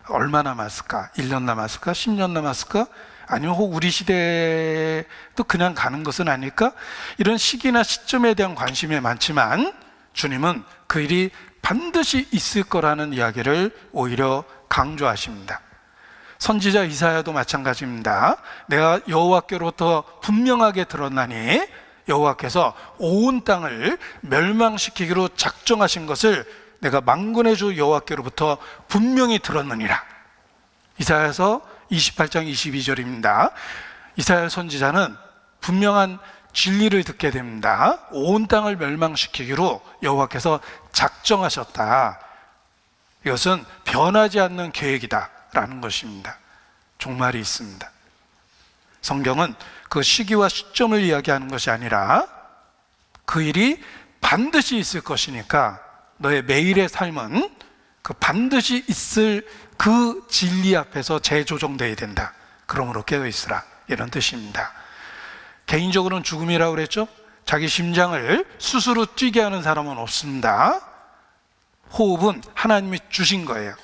얼마 남았을까? 1년 남았을까? 10년 남았을까? 아니면 혹 우리 시대도 그냥 가는 것은 아닐까? 이런 시기나 시점에 대한 관심이 많지만 주님은 그 일이 반드시 있을 거라는 이야기를 오히려 강조하십니다. 선지자 이사야도 마찬가지입니다. 내가 여호와께로부터 분명하게 들었나니 여호와께서 온 땅을 멸망시키기로 작정하신 것을 내가 만군의 주 여호와께로부터 분명히 들었느니라. 이사야서 28장 22절입니다. 이사야 선지자는 분명한 진리를 듣게 됩니다. 온 땅을 멸망시키기로 여호와께서 작정하셨다. 이것은 변하지 않는 계획이다 라는 것입니다. 종말이 있습니다. 성경은 그 시기와 시점을 이야기하는 것이 아니라 그 일이 반드시 있을 것이니까 너의 매일의 삶은 그 반드시 있을 그 진리 앞에서 재조정되어야 된다. 그러므로 깨어있으라, 이런 뜻입니다. 개인적으로는 죽음이라고 그랬죠. 자기 심장을 스스로 뛰게 하는 사람은 없습니다. 호흡은 하나님이 주신 거예요.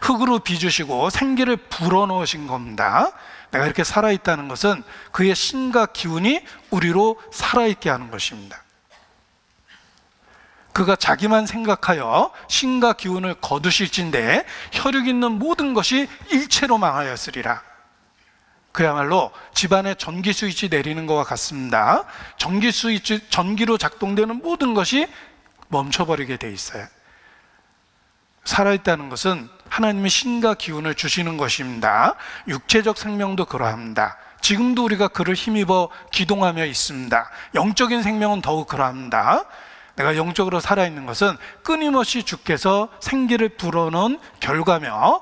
흙으로 빚으시고 생기를 불어넣으신 겁니다. 내가 이렇게 살아있다는 것은 그의 신과 기운이 우리로 살아있게 하는 것입니다. 그가 자기만 생각하여 신과 기운을 거두실진데 혈육 있는 모든 것이 일체로 망하였으리라. 그야말로 집안에 전기 스위치 내리는 것과 같습니다. 전기 스위치, 전기로 작동되는 모든 것이 멈춰버리게 돼 있어요. 살아있다는 것은 하나님이 신과 기운을 주시는 것입니다. 육체적 생명도 그러합니다. 지금도 우리가 그를 힘입어 기동하며 있습니다. 영적인 생명은 더욱 그러합니다. 내가 영적으로 살아있는 것은 끊임없이 주께서 생기를 불어넣은 결과며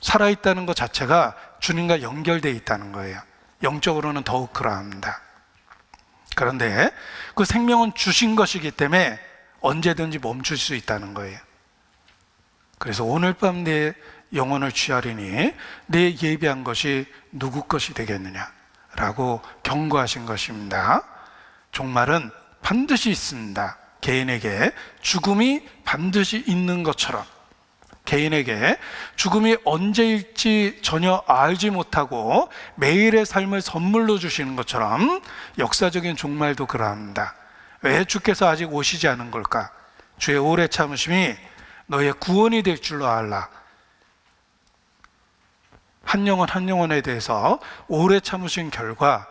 살아있다는 것 자체가 주님과 연결되어 있다는 거예요. 영적으로는 더욱 그러합니다. 그런데 그 생명은 주신 것이기 때문에 언제든지 멈출 수 있다는 거예요. 그래서 오늘 밤 내 영혼을 취하리니 내 예비한 것이 누구 것이 되겠느냐라고 경고하신 것입니다. 종말은 반드시 있습니다. 개인에게 죽음이 반드시 있는 것처럼 개인에게 죽음이 언제일지 전혀 알지 못하고 매일의 삶을 선물로 주시는 것처럼 역사적인 종말도 그러합니다. 왜 주께서 아직 오시지 않은 걸까? 주의 오래 참으심이 너의 구원이 될 줄로 알라. 한 영혼 한 영혼에 대해서 오래 참으신 결과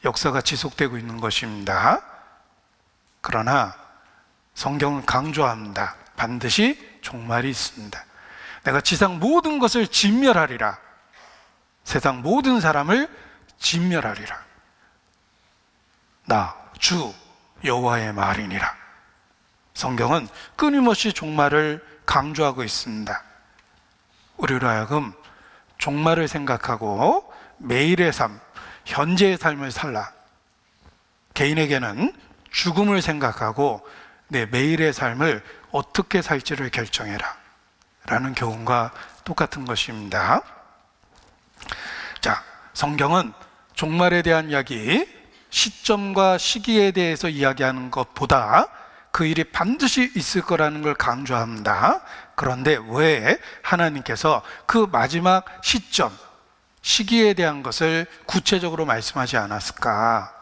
역사가 지속되고 있는 것입니다. 그러나 성경은 강조합니다. 반드시 종말이 있습니다. 내가 지상 모든 것을 진멸하리라. 세상 모든 사람을 진멸하리라. 나 주 여호와의 말이니라. 성경은 끊임없이 종말을 강조하고 있습니다. 우리로 하여금 종말을 생각하고 매일의 삶, 현재의 삶을 살라. 개인에게는 죽음을 생각하고 내 매일의 삶을 어떻게 살지를 결정해라 라는 교훈과 똑같은 것입니다. 자, 성경은 종말에 대한 이야기, 시점과 시기에 대해서 이야기하는 것보다 그 일이 반드시 있을 거라는 걸 강조합니다. 그런데 왜 하나님께서 그 마지막 시점, 시기에 대한 것을 구체적으로 말씀하지 않았을까?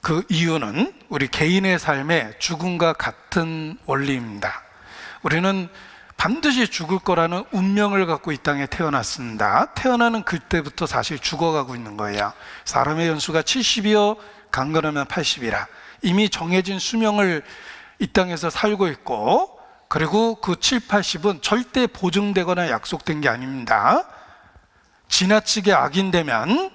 그 이유는 우리 개인의 삶의 죽음과 같은 원리입니다. 우리는 반드시 죽을 거라는 운명을 갖고 이 땅에 태어났습니다. 태어나는 그때부터 사실 죽어가고 있는 거예요. 사람의 연수가 70이요 강건하면 80이라. 이미 정해진 수명을 이 땅에서 살고 있고, 그리고 그 7, 80은 절대 보증되거나 약속된 게 아닙니다. 지나치게 악인되면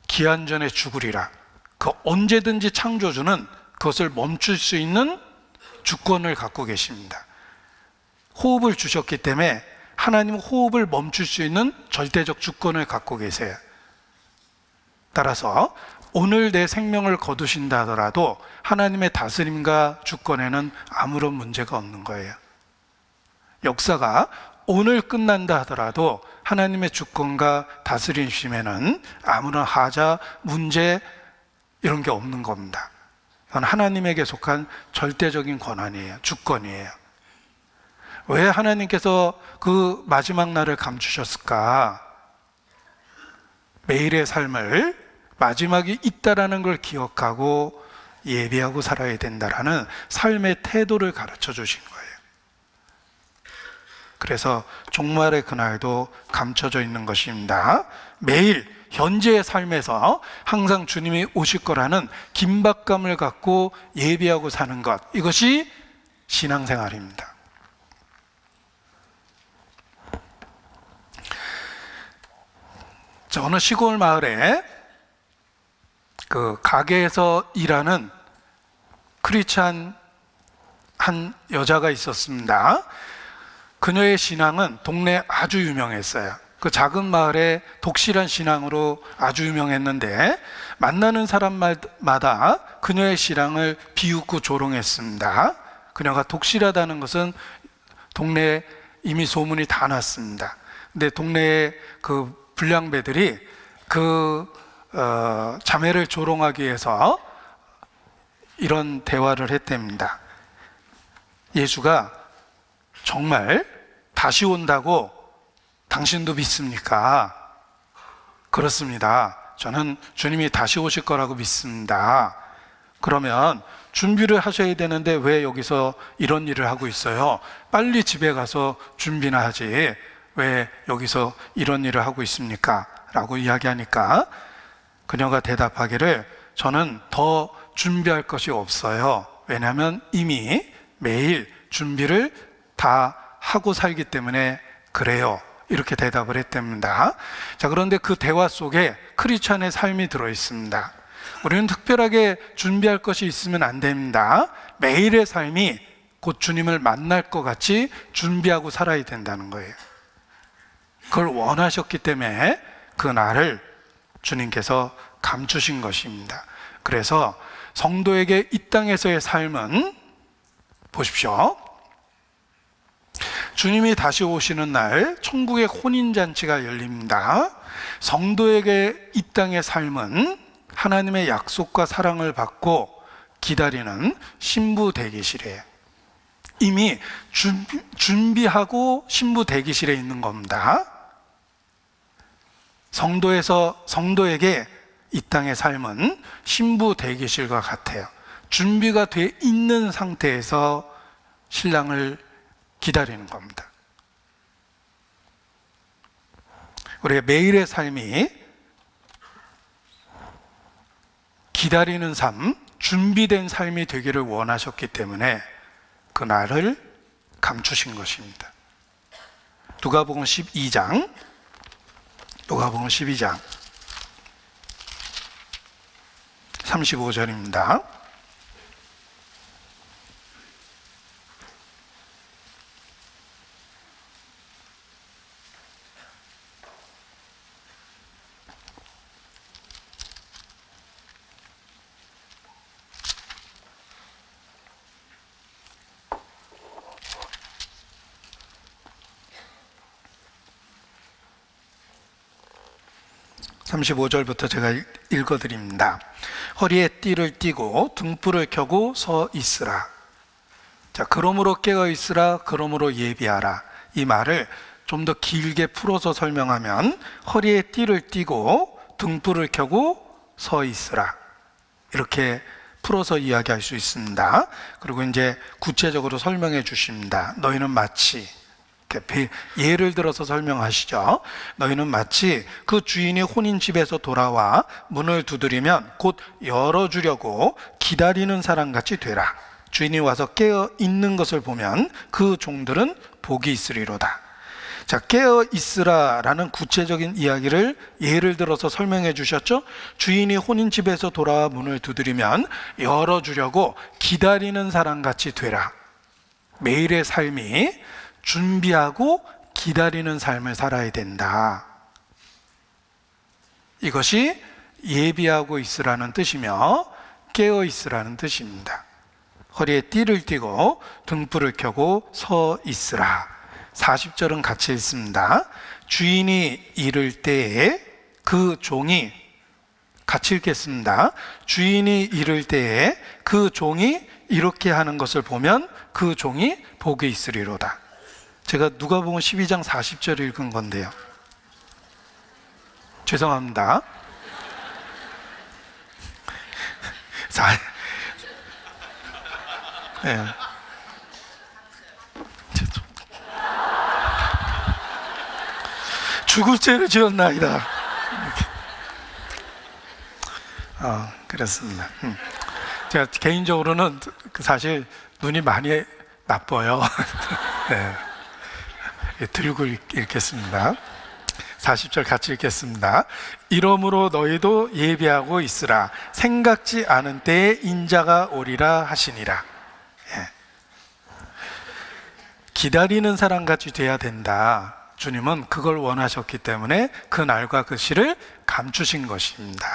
기한 전에 죽으리라. 그 언제든지 창조주는 그것을 멈출 수 있는 주권을 갖고 계십니다. 호흡을 주셨기 때문에 하나님은 호흡을 멈출 수 있는 절대적 주권을 갖고 계세요. 따라서 오늘 내 생명을 거두신다 하더라도 하나님의 다스림과 주권에는 아무런 문제가 없는 거예요. 역사가 오늘 끝난다 하더라도 하나님의 주권과 다스림심에는 아무런 하자, 문제 이런 게 없는 겁니다. 이건 하나님에게 속한 절대적인 권한이에요. 주권이에요. 왜 하나님께서 그 마지막 날을 감추셨을까? 매일의 삶을 마지막이 있다라는 걸 기억하고 예비하고 살아야 된다라는 삶의 태도를 가르쳐 주신 거예요. 그래서 종말의 그날도 감춰져 있는 것입니다. 매일 현재의 삶에서 항상 주님이 오실 거라는 긴박감을 갖고 예비하고 사는 것, 이것이 신앙생활입니다. 어느 시골 마을에 그 가게에서 일하는 크리스찬 한 여자가 있었습니다. 그녀의 신앙은 동네에 아주 유명했어요. 그 작은 마을에 독실한 신앙으로 아주 유명했는데 만나는 사람마다 그녀의 신앙을 비웃고 조롱했습니다. 그녀가 독실하다는 것은 동네에 이미 소문이 다 났습니다. 근데 동네의 그 불량배들이 그 자매를 조롱하기 위해서 이런 대화를 했답니다. 예수가 정말 다시 온다고 당신도 믿습니까? 그렇습니다. 저는 주님이 다시 오실 거라고 믿습니다. 그러면 준비를 하셔야 되는데 왜 여기서 이런 일을 하고 있어요? 빨리 집에 가서 준비나 하지 왜 여기서 이런 일을 하고 있습니까? 라고 이야기하니까 그녀가 대답하기를 저는 더 준비할 것이 없어요. 왜냐하면 이미 매일 준비를 다 하고 살기 때문에 그래요. 이렇게 대답을 했답니다. 자, 그런데 그 대화 속에 크리스찬의 삶이 들어있습니다. 우리는 특별하게 준비할 것이 있으면 안 됩니다. 매일의 삶이 곧 주님을 만날 것 같이 준비하고 살아야 된다는 거예요. 그걸 원하셨기 때문에 그 날을 주님께서 감추신 것입니다. 그래서 성도에게 이 땅에서의 삶은 보십시오. 주님이 다시 오시는 날 천국의 혼인잔치가 열립니다. 성도에게 이 땅의 삶은 하나님의 약속과 사랑을 받고 기다리는 신부 대기실이에요. 이미 준비하고 신부 대기실에 있는 겁니다. 성도에게 이 땅의 삶은 신부 대기실과 같아요. 준비가 돼 있는 상태에서 신랑을 기다리는 겁니다. 우리의 매일의 삶이 기다리는 삶, 준비된 삶이 되기를 원하셨기 때문에 그 날을 감추신 것입니다. 누가복음 12장 35절입니다. (35절부터) 제가 읽어드립니다. 허리에 띠를 띠고 등불을 켜고 서 있으라. 자, 그러므로 깨어 있으라. 그러므로 예비하라. 이 말을 좀 더 길게 풀어서 설명하면 허리에 띠를 띠고 등불을 켜고 서 있으라. 이렇게 풀어서 이야기할 수 있습니다. 그리고 이제 구체적으로 설명해 주십니다. 너희는 마치, 예를 들어서 설명하시죠. 너희는 마치 그 주인이 혼인집에서 돌아와 문을 두드리면 곧 열어주려고 기다리는 사람같이 되라. 주인이 와서 깨어 있는 것을 보면 그 종들은 복이 있으리로다. 자, 깨어 있으라 라는 구체적인 이야기를 예를 들어서 설명해 주셨죠. 주인이 혼인집에서 돌아와 문을 두드리면 열어주려고 기다리는 사람같이 되라. 매일의 삶이 준비하고 기다리는 삶을 살아야 된다. 이것이 예비하고 있으라는 뜻이며 깨어 있으라는 뜻입니다. 허리에 띠를 띠고 등불을 켜고 서 있으라. 40절은 같이 읽습니다. 주인이 이를 때에 그 종이, 같이 읽겠습니다. 주인이 이를 때에 그 종이 이렇게 하는 것을 보면 그 종이 복이 있으리로다. 제가 누가복음 12장 40절 읽은 건데요. 죄송합니다. 네. 죽을 죄를 지었나이다. 그렇습니다. 제가 개인적으로는 사실 눈이 많이 나빠요. 네. 들고 읽겠습니다. 40절 같이 읽겠습니다. 이러므로 너희도 예비하고 있으라. 생각지 않은 때에 인자가 오리라 하시니라. 예. 기다리는 사람같이 돼야 된다. 주님은 그걸 원하셨기 때문에 그 날과 그 시를 감추신 것입니다.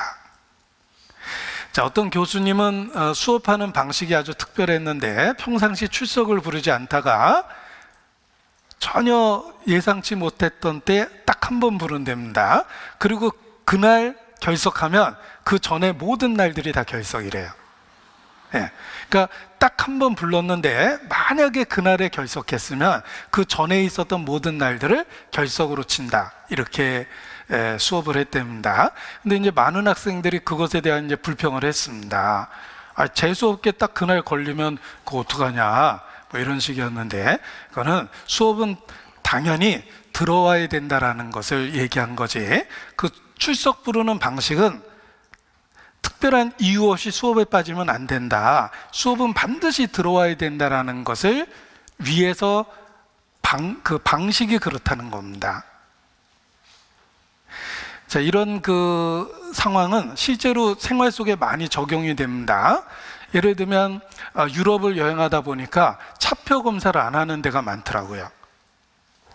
자, 어떤 교수님은 수업하는 방식이 아주 특별했는데 평상시 출석을 부르지 않다가 전혀 예상치 못했던 때 딱 한 번 부른답니다. 그리고 그날 결석하면 그 전에 모든 날들이 다 결석이래요. 예. 그러니까 딱 한 번 불렀는데 만약에 그날에 결석했으면 그 전에 있었던 모든 날들을 결석으로 친다. 이렇게 수업을 했답니다. 근데 이제 많은 학생들이 그것에 대한 이제 불평을 했습니다. 재수없게 딱 그날 걸리면 그거 어떡하냐, 뭐 이런 식이었는데, 그거는 수업은 당연히 들어와야 된다라는 것을 얘기한 거지, 그 출석 부르는 방식은 특별한 이유 없이 수업에 빠지면 안 된다, 수업은 반드시 들어와야 된다라는 것을 위해서 그 방식이 그렇다는 겁니다. 자, 이런 그 상황은 실제로 생활 속에 많이 적용이 됩니다. 예를 들면 유럽을 여행하다 보니까 차표 검사를 안 하는 데가 많더라고요.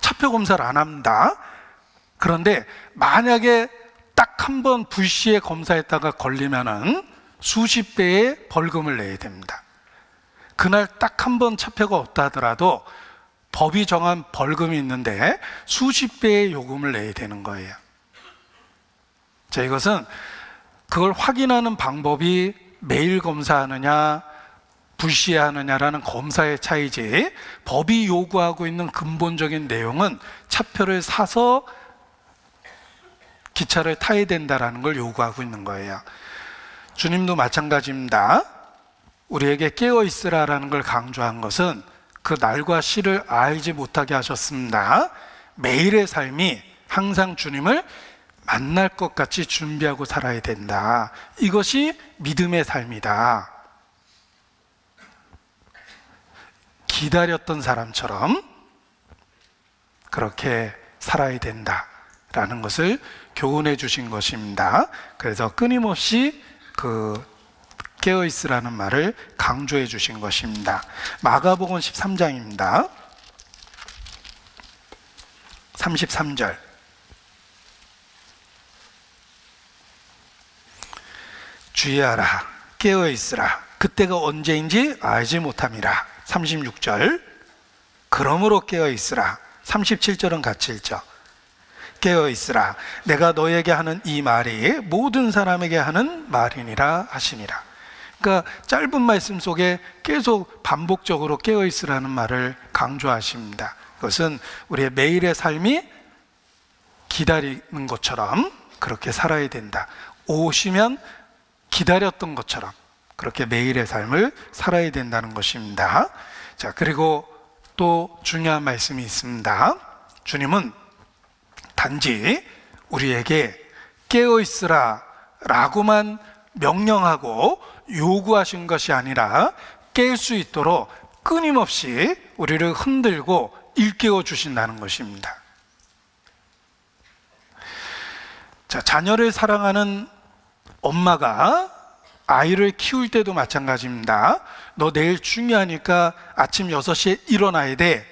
차표 검사를 안 합니다. 그런데 만약에 딱 한 번 불시에 검사했다가 걸리면은 수십 배의 벌금을 내야 됩니다. 그날 딱 한 번 차표가 없다 하더라도 법이 정한 벌금이 있는데 수십 배의 요금을 내야 되는 거예요. 자, 이것은 그걸 확인하는 방법이 매일 검사하느냐 불시에 하느냐라는 검사의 차이지, 법이 요구하고 있는 근본적인 내용은 차표를 사서 기차를 타야 된다라는 걸 요구하고 있는 거예요. 주님도 마찬가지입니다. 우리에게 깨어 있으라라는 걸 강조한 것은 그 날과 시를 알지 못하게 하셨습니다. 매일의 삶이 항상 주님을 만날 것 같이 준비하고 살아야 된다. 이것이 믿음의 삶이다. 기다렸던 사람처럼 그렇게 살아야 된다라는 것을 교훈해 주신 것입니다. 그래서 끊임없이 그 깨어있으라는 말을 강조해 주신 것입니다. 마가복음 13장입니다. 33절. 주의하라, 깨어있으라. 그때가 언제인지 알지 못함이라. 36절. 그러므로 깨어있으라. 37절은 같이 읽죠. 깨어있으라. 내가 너에게 하는 이 말이 모든 사람에게 하는 말이니라 하시니라. 그러니까 짧은 말씀 속에 계속 반복적으로 깨어있으라는 말을 강조하십니다. 그것은 우리의 매일의 삶이 기다리는 것처럼 그렇게 살아야 된다. 오시면 기다렸던 것처럼 그렇게 매일의 삶을 살아야 된다는 것입니다. 자, 그리고 또 중요한 말씀이 있습니다. 주님은 단지 우리에게 깨어있으라 라고만 명령하고 요구하신 것이 아니라 깰 수 있도록 끊임없이 우리를 흔들고 일깨워 주신다는 것입니다. 자, 자녀를 사랑하는 엄마가 아이를 키울 때도 마찬가지입니다. 너 내일 중요하니까 아침 6시에 일어나야 돼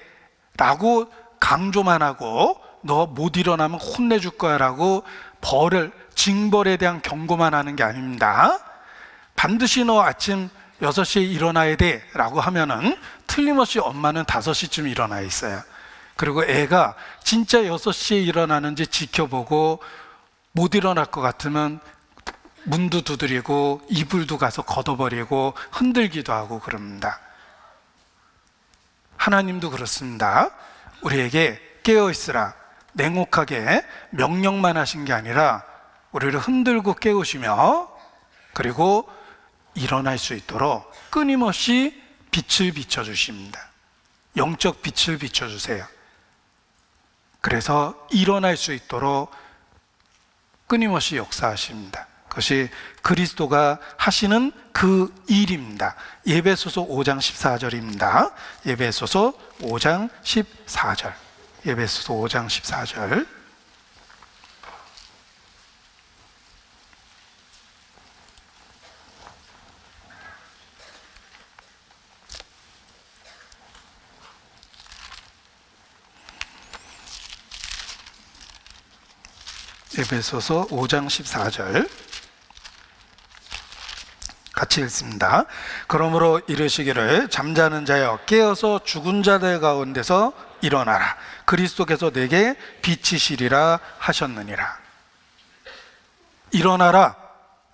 라고 강조만 하고 너 못 일어나면 혼내줄 거야 라고 징벌에 대한 경고만 하는 게 아닙니다. 반드시 너 아침 6시에 일어나야 돼 라고 하면은 틀림없이 엄마는 5시쯤 일어나 있어요. 그리고 애가 진짜 6시에 일어나는지 지켜보고 못 일어날 것 같으면 문도 두드리고 이불도 가서 걷어버리고 흔들기도 하고 그럽니다. 하나님도 그렇습니다. 우리에게 깨어있으라 냉혹하게 명령만 하신 게 아니라 우리를 흔들고 깨우시며 그리고 일어날 수 있도록 끊임없이 빛을 비춰주십니다. 영적 빛을 비춰주세요. 그래서 일어날 수 있도록 끊임없이 역사하십니다. 그것이 그리스도가 하시는 그 일입니다. 에베소서 5장 14절입니다. 에베소서 5장 14절. 에베소서 5장 14절. 에베소서 5장 14절 같이 읽습니다. 그러므로 이르시기를 잠자는 자여 깨어서 죽은 자들 가운데서 일어나라. 그리스도께서 내게 빛이시리라 하셨느니라. 일어나라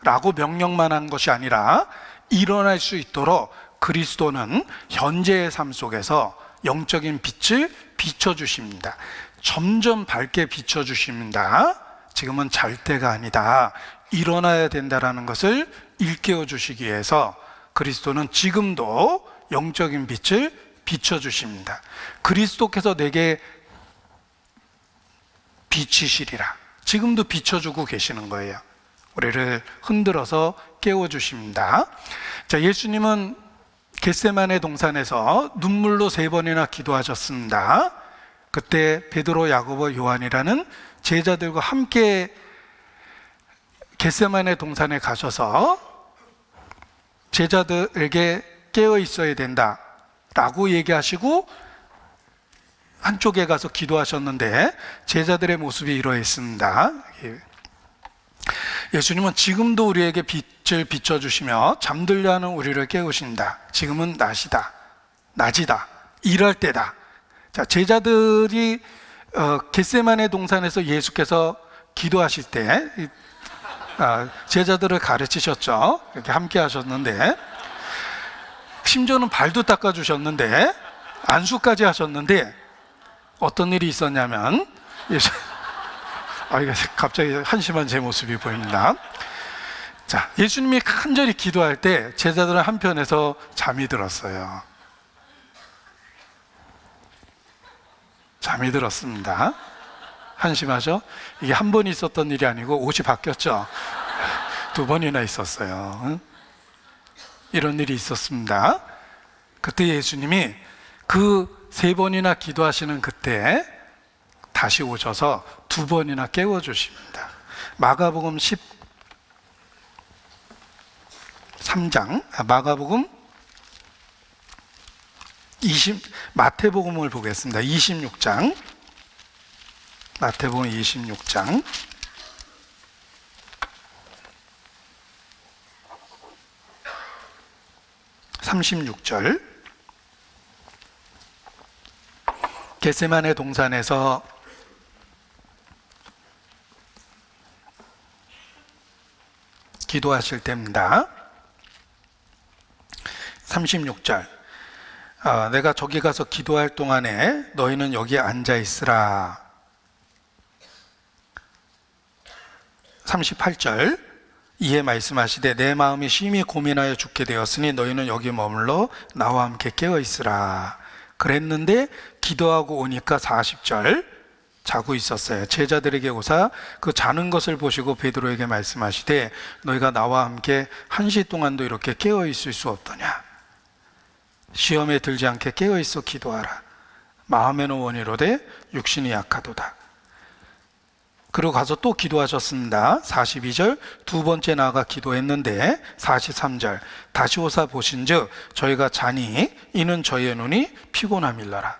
라고 명령만 한 것이 아니라 일어날 수 있도록 그리스도는 현재의 삶 속에서 영적인 빛을 비춰주십니다. 점점 밝게 비춰주십니다. 지금은 잘 때가 아니다. 일어나야 된다라는 것을 일깨워 주시기 위해서 그리스도는 지금도 영적인 빛을 비춰주십니다. 그리스도께서 내게 빛이시리라. 지금도 비춰주고 계시는 거예요. 우리를 흔들어서 깨워주십니다. 자, 예수님은 겟세마네 동산에서 눈물로 3번이나 기도하셨습니다. 그때 베드로, 야고보, 요한이라는 제자들과 함께 겟세마네 동산에 가셔서 제자들에게 깨어 있어야 된다 라고 얘기하시고 한쪽에 가서 기도하셨는데 제자들의 모습이 이러했습니다. 예수님은 지금도 우리에게 빛을 비춰주시며 잠들려 하는 우리를 깨우신다. 지금은 낮이다. 일할 때다. 자, 제자들이 겟세마네 동산에서 예수께서 기도하실 때 제자들을 가르치셨죠. 이렇게 함께 하셨는데 심지어는 발도 닦아주셨는데 안수까지 하셨는데 어떤 일이 있었냐면 갑자기 한심한 제 모습이 보입니다. 자, 예수님이 간절히 기도할 때 제자들은 한편에서 잠이 들었어요. 잠이 들었습니다. 한심하죠? 이게 한 번 있었던 일이 아니고 옷이 바뀌었죠. 2번이나 있었어요. 이런 일이 있었습니다. 그때 예수님이 그 3번이나 기도하시는 그때 다시 오셔서 2번이나 깨워주십니다. 마가복음 13장, 마가복음 마태복음을 보겠습니다. 26장, 마태복음 26장 36절. 겟세마네 동산에서 기도하실 때입니다. 36절. 내가 저기 가서 기도할 동안에 너희는 여기에 앉아 있으라. 38절. 이에 말씀하시되 내 마음이 심히 고민하여 죽게 되었으니 너희는 여기 머물러 나와 함께 깨어 있으라. 그랬는데 기도하고 오니까 40절 자고 있었어요. 제자들에게 오사 그 자는 것을 보시고 베드로에게 말씀하시되 너희가 나와 함께 1시 동안도 이렇게 깨어 있을 수 없더냐. 시험에 들지 않게 깨어 있어 기도하라. 마음에는 원이로되 육신이 약하도다. 그리고 가서 또 기도하셨습니다. 42절 2번째 나아가 기도했는데 43절 다시 오사 보신즉 저희가 자니 이는 저희의 눈이 피곤함일러라.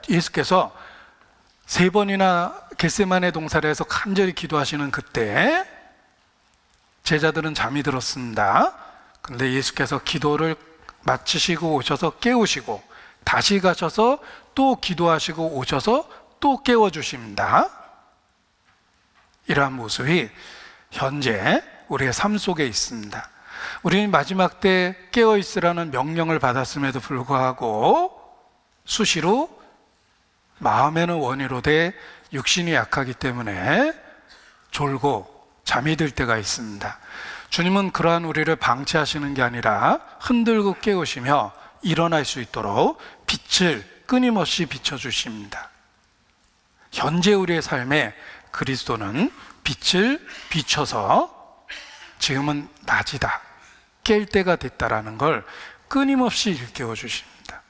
예수께서 3번이나 겟세마네 동산에서 간절히 기도하시는 그때 제자들은 잠이 들었습니다. 그런데 예수께서 기도를 마치시고 오셔서 깨우시고 다시 가셔서 또 기도하시고 오셔서 또 깨워주십니다. 이러한 모습이 현재 우리의 삶 속에 있습니다. 우리는 마지막 때 깨어있으라는 명령을 받았음에도 불구하고 수시로 마음에는 원이로되 육신이 약하기 때문에 졸고 잠이 들 때가 있습니다. 주님은 그러한 우리를 방치하시는 게 아니라 흔들고 깨우시며 일어날 수 있도록 빛을 끊임없이 비춰주십니다. 현재 우리의 삶에 그리스도는 빛을 비춰서 지금은 낮이다, 깰 때가 됐다라는 걸 끊임없이 일깨워 주십니다.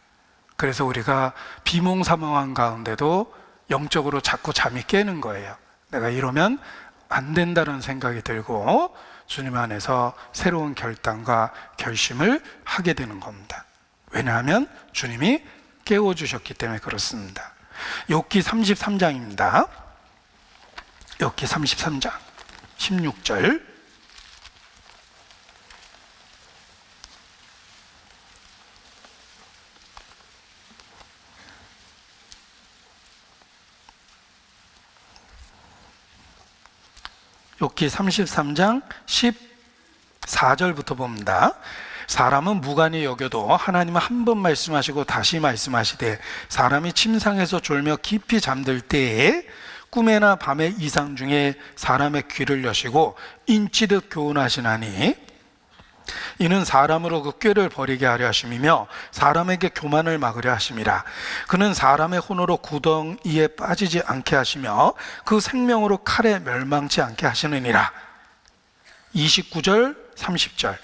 그래서 우리가 비몽사몽한 가운데도 영적으로 자꾸 잠이 깨는 거예요. 내가 이러면 안 된다는 생각이 들고 주님 안에서 새로운 결단과 결심을 하게 되는 겁니다. 왜냐하면 주님이 깨워주셨기 때문에 그렇습니다. 욥기 33장입니다. 욥기 33장 16절. 욥기 33장 14절부터 봅니다. 사람은 무관히 여겨도 하나님은 한 번 말씀하시고 다시 말씀하시되 사람이 침상에서 졸며 깊이 잠들 때에 꿈에나 밤의 이상 중에 사람의 귀를 여시고 인치듯 교훈하시나니 이는 사람으로 그 꾀를 버리게 하려 하심이며 사람에게 교만을 막으려 하심이라. 그는 사람의 혼으로 구덩이에 빠지지 않게 하시며 그 생명으로 칼에 멸망치 않게 하시느니라. 29절 30절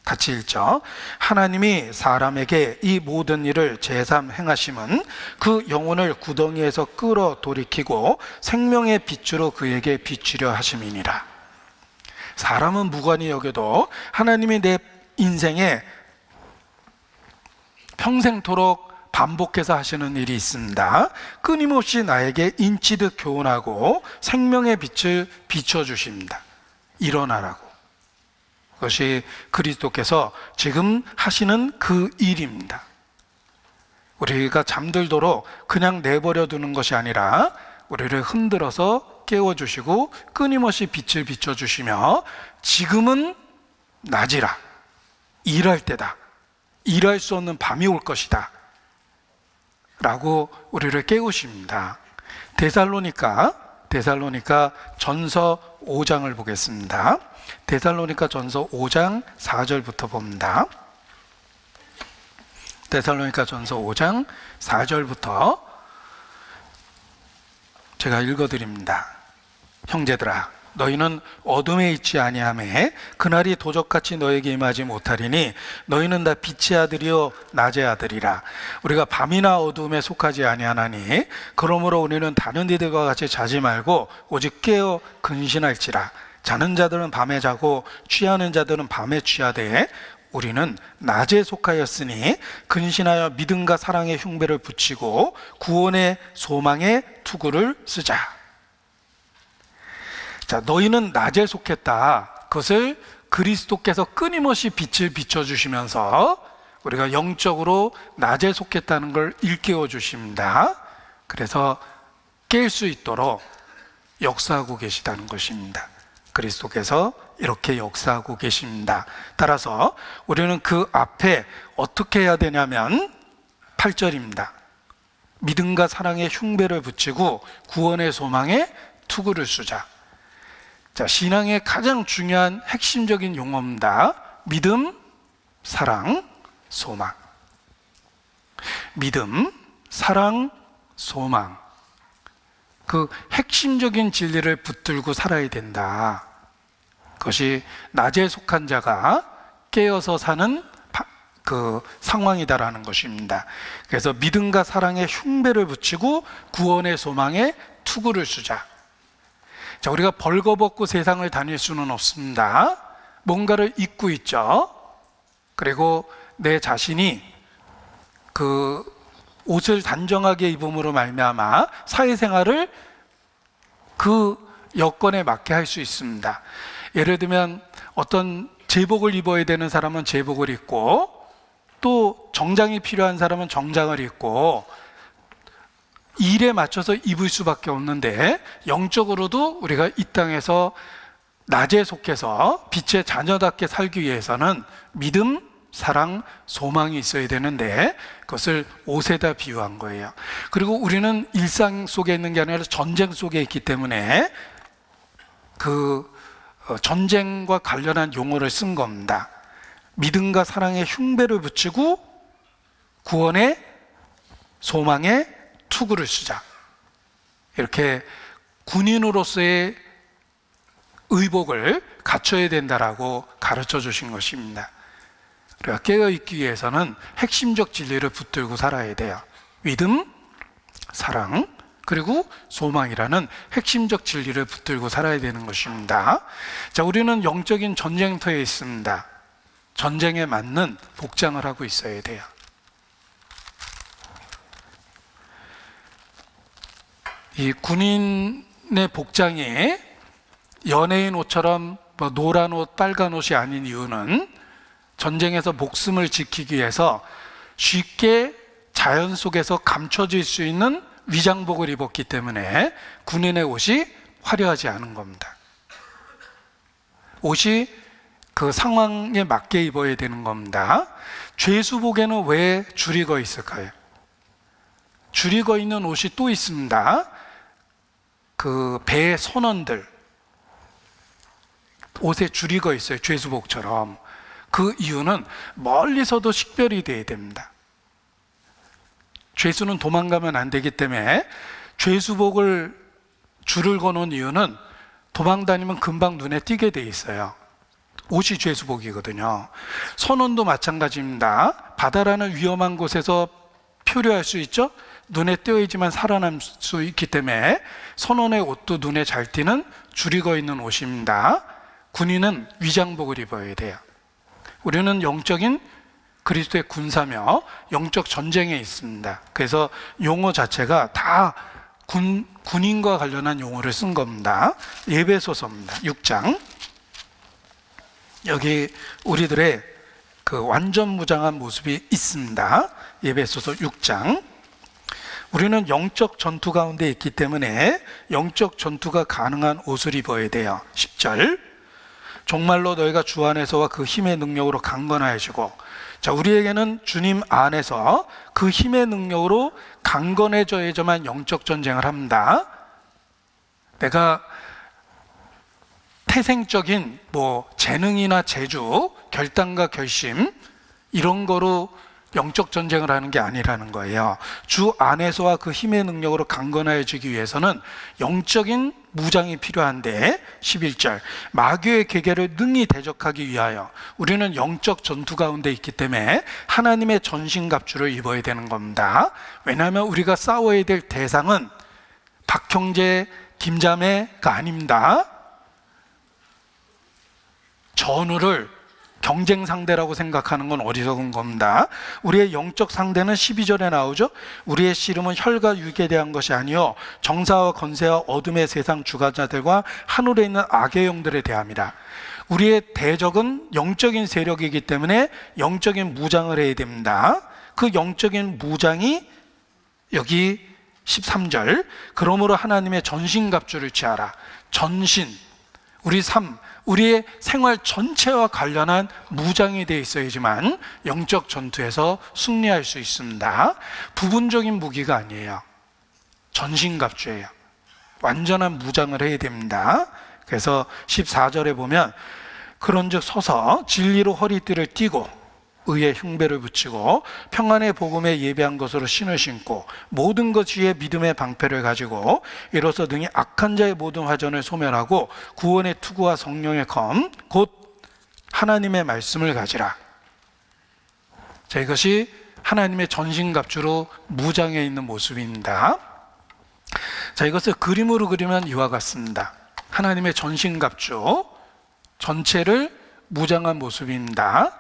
같이 읽죠. 하나님이 사람에게 이 모든 일을 제삼 행하심은 그 영혼을 구덩이에서 끌어 돌이키고 생명의 빛으로 그에게 비추려 하심이니라. 사람은 무관히 여겨도 하나님이 내 인생에 평생토록 반복해서 하시는 일이 있습니다. 끊임없이 나에게 인치듯 교훈하고 생명의 빛을 비춰주십니다. 일어나라고. 그것이 그리스도께서 지금 하시는 그 일입니다. 우리가 잠들도록 그냥 내버려 두는 것이 아니라 우리를 흔들어서 깨워주시고 끊임없이 빛을 비춰주시며 지금은 낮이라, 일할 때다, 일할 수 없는 밤이 올 것이다 라고 우리를 깨우십니다. 데살로니가 전서 5장을 보겠습니다. 데살로니가 전서 5장 4절부터 봅니다. 데살로니가 전서 5장 4절부터 제가 읽어드립니다. 형제들아, 너희는 어둠에 있지 아니하매 그날이 도적같이 너에게 임하지 못하리니 너희는 다 빛의 아들이요 낮의 아들이라. 우리가 밤이나 어둠에 속하지 아니하나니 그러므로 우리는 다른 이들과 같이 자지 말고 오직 깨어 근신할지라. 자는 자들은 밤에 자고 취하는 자들은 밤에 취하되 우리는 낮에 속하였으니 근신하여 믿음과 사랑의 흉배를 붙이고 구원의 소망의 투구를 쓰자. 자, 너희는 낮에 속했다. 그것을 그리스도께서 끊임없이 빛을 비춰주시면서 우리가 영적으로 낮에 속했다는 걸 일깨워 주십니다. 그래서 깰 수 있도록 역사하고 계시다는 것입니다. 그리스도께서 이렇게 역사하고 계십니다. 따라서 우리는 그 앞에 어떻게 해야 되냐면 8절입니다. 믿음과 사랑의 흉배를 붙이고 구원의 소망에 투구를 쓰자. 자, 신앙의 가장 중요한 핵심적인 용어입니다. 믿음, 사랑, 소망. 믿음, 사랑, 소망. 그 핵심적인 진리를 붙들고 살아야 된다. 그것이 낮에 속한 자가 깨어서 사는 그 상황이다라는 것입니다. 그래서 믿음과 사랑의 흉배를 붙이고 구원의 소망에 투구를 쓰자. 자, 우리가 벌거벗고 세상을 다닐 수는 없습니다. 뭔가를 입고 있죠. 그리고 내 자신이 그 옷을 단정하게 입음으로 말미암아 사회생활을 그 여건에 맞게 할 수 있습니다. 예를 들면 어떤 제복을 입어야 되는 사람은 제복을 입고, 또 정장이 필요한 사람은 정장을 입고, 일에 맞춰서 입을 수밖에 없는데, 영적으로도 우리가 이 땅에서 낮에 속해서 빛의 자녀답게 살기 위해서는 믿음, 사랑, 소망이 있어야 되는데, 그것을 옷에다 비유한 거예요. 그리고 우리는 일상 속에 있는 게 아니라 전쟁 속에 있기 때문에 그 전쟁과 관련한 용어를 쓴 겁니다. 믿음과 사랑에 흉배를 붙이고 구원의 소망에 투구를 쓰자. 이렇게 군인으로서의 의복을 갖춰야 된다라고 가르쳐 주신 것입니다. 우리가 깨어있기 위해서는 핵심적 진리를 붙들고 살아야 돼요. 믿음, 사랑, 그리고 소망이라는 핵심적 진리를 붙들고 살아야 되는 것입니다. 자, 우리는 영적인 전쟁터에 있습니다. 전쟁에 맞는 복장을 하고 있어야 돼요. 이 군인의 복장이 연예인 옷처럼 뭐 노란 옷, 빨간 옷이 아닌 이유는 전쟁에서 목숨을 지키기 위해서 쉽게 자연 속에서 감춰질 수 있는 위장복을 입었기 때문에 군인의 옷이 화려하지 않은 겁니다. 옷이 그 상황에 맞게 입어야 되는 겁니다. 죄수복에는 왜 줄이 거 있을까요? 줄이 거 있는 옷이 또 있습니다. 그 배의 선원들, 옷에 줄이 거 있어요. 죄수복처럼. 그 이유는 멀리서도 식별이 돼야 됩니다. 죄수는 도망가면 안 되기 때문에 죄수복을 줄을 거놓은 이유는 도망다니면 금방 눈에 띄게 돼 있어요. 옷이 죄수복이거든요. 선원도 마찬가지입니다. 바다라는 위험한 곳에서 표류할 수 있죠. 눈에 띄어야지만 살아남을 수 있기 때문에 선원의 옷도 눈에 잘 띄는 줄이 거 있는 옷입니다. 군인은 위장복을 입어야 돼요. 우리는 영적인 그리스도의 군사며 영적 전쟁에 있습니다. 그래서 용어 자체가 다 군인과 관련한 용어를 쓴 겁니다. 에베소서입니다. 6장. 여기 우리들의 그 완전 무장한 모습이 있습니다. 에베소서 6장. 우리는 영적 전투 가운데 있기 때문에 영적 전투가 가능한 옷을 입어야 돼요. 10절. 정말로 너희가 주 안에서와 그 힘의 능력으로 강건하여지고, 자, 우리에게는 주님 안에서 그 힘의 능력으로 강건해져야지만 영적 전쟁을 합니다. 내가 태생적인 뭐 재능이나 재주, 결단과 결심 이런 거로 영적 전쟁을 하는 게 아니라는 거예요. 주 안에서와 그 힘의 능력으로 강건해지기 위해서는 영적인 무장이 필요한데, 11절 마귀의 계계를 능히 대적하기 위하여 우리는 영적 전투 가운데 있기 때문에 하나님의 전신갑주를 입어야 되는 겁니다. 왜냐하면 우리가 싸워야 될 대상은 박형제, 김자매가 아닙니다. 전우를 경쟁 상대라고 생각하는 건 어리석은 겁니다. 우리의 영적 상대는 12절에 나오죠. 우리의 씨름은 혈과 육에 대한 것이 아니요 정사와 권세와 어둠의 세상 주관자들과 하늘에 있는 악의 영들에 대함이라. 우리의 대적은 영적인 세력이기 때문에 영적인 무장을 해야 됩니다. 그 영적인 무장이 여기 13절 그러므로 하나님의 전신갑주를 취하라. 전신, 우리 삶, 우리의 생활 전체와 관련한 무장이 되어 있어야지만 영적 전투에서 승리할 수 있습니다. 부분적인 무기가 아니에요. 전신갑주예요. 완전한 무장을 해야 됩니다. 그래서 14절에 보면 그런즉 서서 진리로 허리띠를 띠고 의의 흉배를 붙이고 평안의 복음에 예배한 것으로 신을 신고 모든 것 위에 믿음의 방패를 가지고 이로써 능히 악한 자의 모든 화전을 소멸하고 구원의 투구와 성령의 검 곧 하나님의 말씀을 가지라. 자, 이것이 하나님의 전신갑주로 무장해 있는 모습입니다. 자, 이것을 그림으로 그리면 이와 같습니다. 하나님의 전신갑주 전체를 무장한 모습입니다.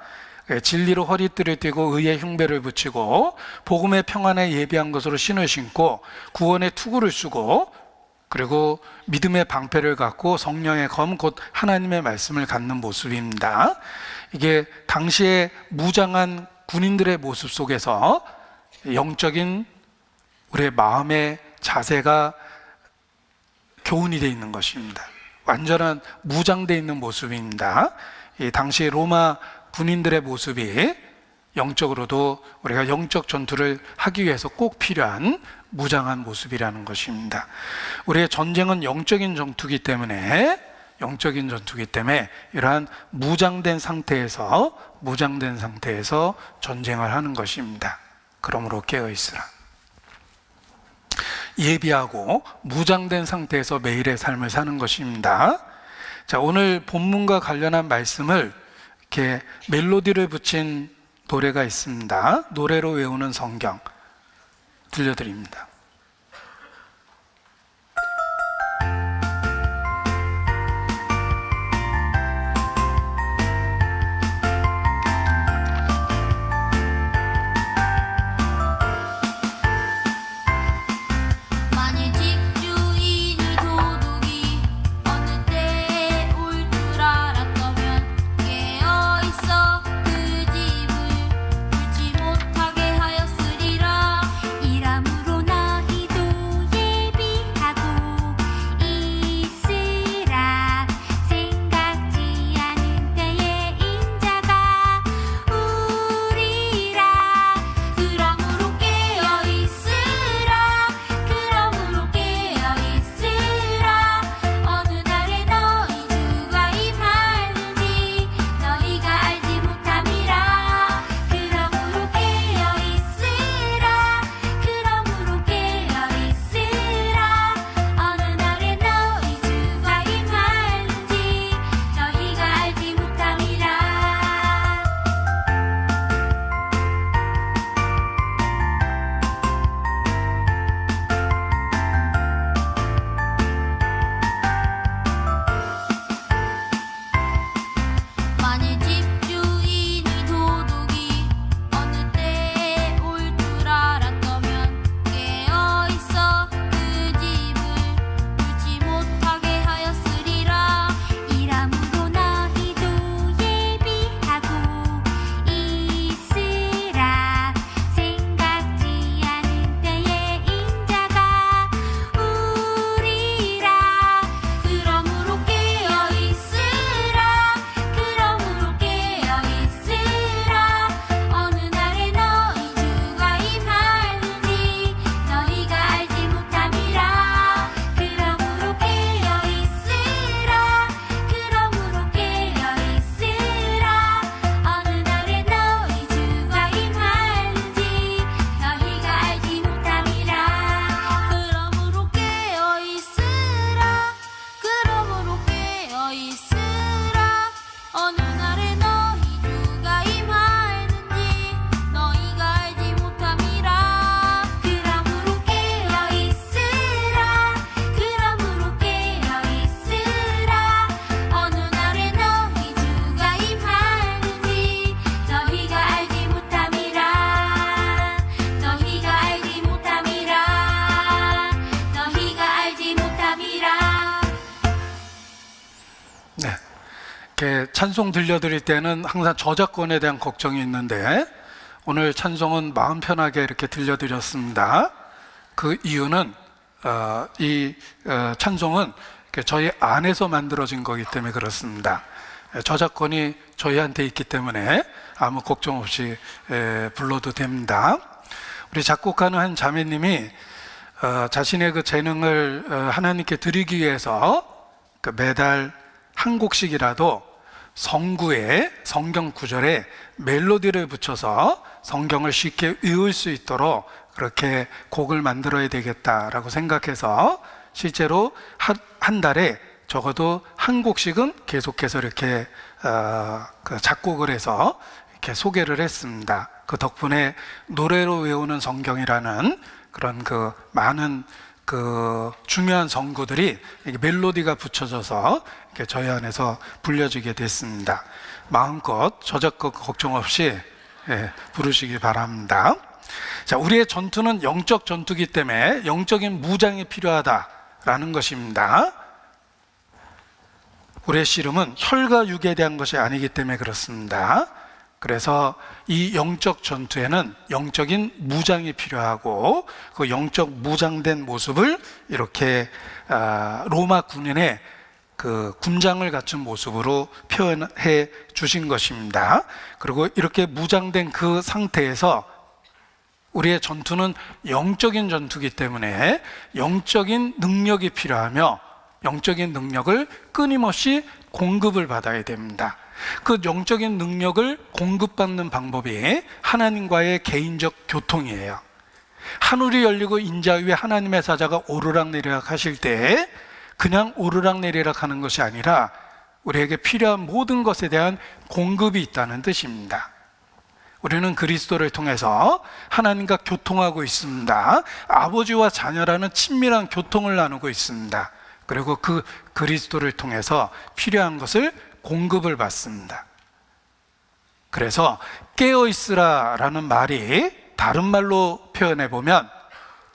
진리로 허리띠를 띠고 의의 흉배를 붙이고 복음의 평안에 예비한 것으로 신을 신고 구원의 투구를 쓰고 그리고 믿음의 방패를 갖고 성령의 검 곧 하나님의 말씀을 갖는 모습입니다. 이게 당시에 무장한 군인들의 모습 속에서 영적인 우리의 마음의 자세가 교훈이 되어 있는 것입니다. 완전한 무장되어 있는 모습입니다. 이 당시 로마 군인들의 모습이 영적으로도 우리가 영적 전투를 하기 위해서 꼭 필요한 무장한 모습이라는 것입니다. 우리의 전쟁은 영적인 전투이기 때문에 이러한 무장된 상태에서 전쟁을 하는 것입니다. 그러므로 깨어 있으라. 예비하고 무장된 상태에서 매일의 삶을 사는 것입니다. 자, 오늘 본문과 관련한 말씀을 이렇게 멜로디를 붙인 노래가 있습니다. 노래로 외우는 성경 들려드립니다. 이렇게 찬송 들려드릴 때는 항상 저작권에 대한 걱정이 있는데 오늘 찬송은 마음 편하게 이렇게 들려드렸습니다. 그 이유는 이 찬송은 저희 안에서 만들어진 거기 때문에 그렇습니다. 저작권이 저희한테 있기 때문에 아무 걱정 없이 불러도 됩니다. 우리 작곡하는 한 자매님이 자신의 그 재능을 하나님께 드리기 위해서 매달 한 곡씩이라도 성구에 성경 구절에 멜로디를 붙여서 성경을 쉽게 외울 수 있도록 그렇게 곡을 만들어야 되겠다라고 생각해서 실제로 한 달에 적어도 한 곡씩은 계속해서 이렇게 작곡을 해서 이렇게 소개를 했습니다. 그 덕분에 노래로 외우는 성경이라는 그런 그 많은 그 중요한 성구들이 멜로디가 붙여져서 이렇게 저희 안에서 불려지게 됐습니다. 마음껏 저작권 걱정 없이 부르시기 바랍니다. 자, 우리의 전투는 영적 전투이기 때문에 영적인 무장이 필요하다 된다라는 것입니다. 우리의 씨름은 혈과 육에 대한 것이 아니기 때문에 그렇습니다. 그래서 이 영적 전투에는 영적인 무장이 필요하고 그 영적 무장된 모습을 이렇게 로마 군인의 그 군장을 갖춘 모습으로 표현해 주신 것입니다. 그리고 이렇게 무장된 그 상태에서 우리의 전투는 영적인 전투이기 때문에 영적인 능력이 필요하며 영적인 능력을 끊임없이 공급을 받아야 됩니다. 그 영적인 능력을 공급받는 방법이 하나님과의 개인적 교통이에요. 하늘이 열리고 인자 위에 하나님의 사자가 오르락내리락 하실 때 그냥 오르락내리락 하는 것이 아니라 우리에게 필요한 모든 것에 대한 공급이 있다는 뜻입니다. 우리는 그리스도를 통해서 하나님과 교통하고 있습니다. 아버지와 자녀라는 친밀한 교통을 나누고 있습니다. 그리고 그 그리스도를 통해서 필요한 것을 공급을 받습니다. 그래서 깨어있으라라는 말이 다른 말로 표현해 보면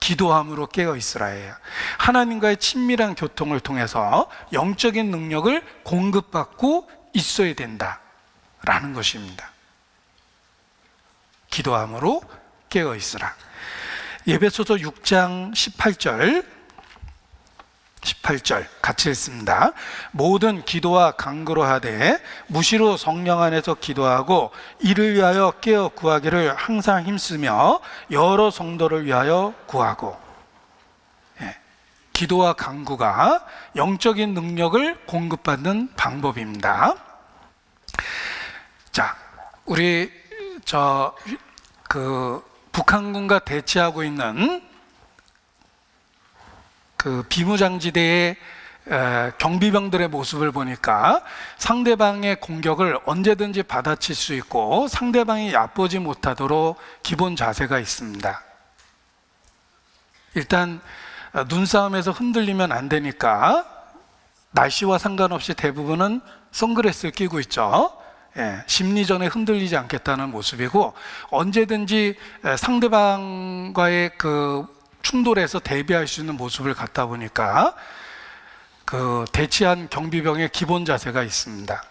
기도함으로 깨어있으라예요. 하나님과의 친밀한 교통을 통해서 영적인 능력을 공급받고 있어야 된다라는 것입니다. 기도함으로 깨어있으라. 에베소서 6장 18절 같이 읽습니다. 모든 기도와 간구로 하되 무시로 성령 안에서 기도하고 이를 위하여 깨어 구하기를 항상 힘쓰며 여러 성도를 위하여 구하고. 기도와 간구가 영적인 능력을 공급받는 방법입니다. 자, 우리 북한군과 대치하고 있는 그 비무장지대의 경비병들의 모습을 보니까 상대방의 공격을 언제든지 받아칠 수 있고 상대방이 얕보지 못하도록 기본 자세가 있습니다. 일단 눈싸움에서 흔들리면 안 되니까 날씨와 상관없이 대부분은 선글라스를 끼고 있죠. 심리전에 흔들리지 않겠다는 모습이고 언제든지 상대방과의 그 충돌에서 대비할 수 있는 모습을 갖다 보니까 그 대치한 경비병의 기본 자세가 있습니다.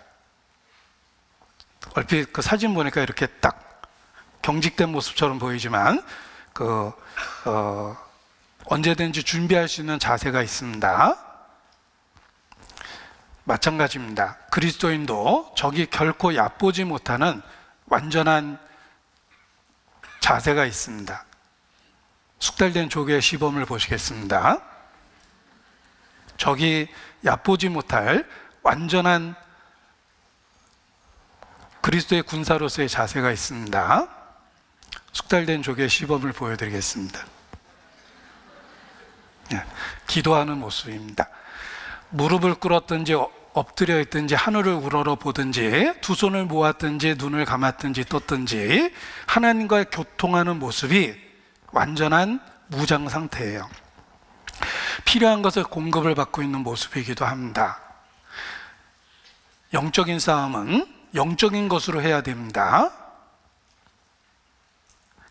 얼핏 그 사진 보니까 이렇게 딱 경직된 모습처럼 보이지만 언제든지 준비할 수 있는 자세가 있습니다. 마찬가지입니다. 그리스도인도 적이 결코 얕보지 못하는 완전한 자세가 있습니다. 숙달된 조개의 시범을 보시겠습니다. 적이 얕보지 못할 완전한 그리스도의 군사로서의 자세가 있습니다. 숙달된 조개의 시범을 보여드리겠습니다. 기도하는 모습입니다. 무릎을 꿇었든지 엎드려 있든지 하늘을 우러러 보든지 두 손을 모았든지 눈을 감았든지 떴든지 하나님과의 교통하는 모습이 완전한 무장 상태예요. 필요한 것을 공급을 받고 있는 모습이기도 합니다. 영적인 싸움은 영적인 것으로 해야 됩니다.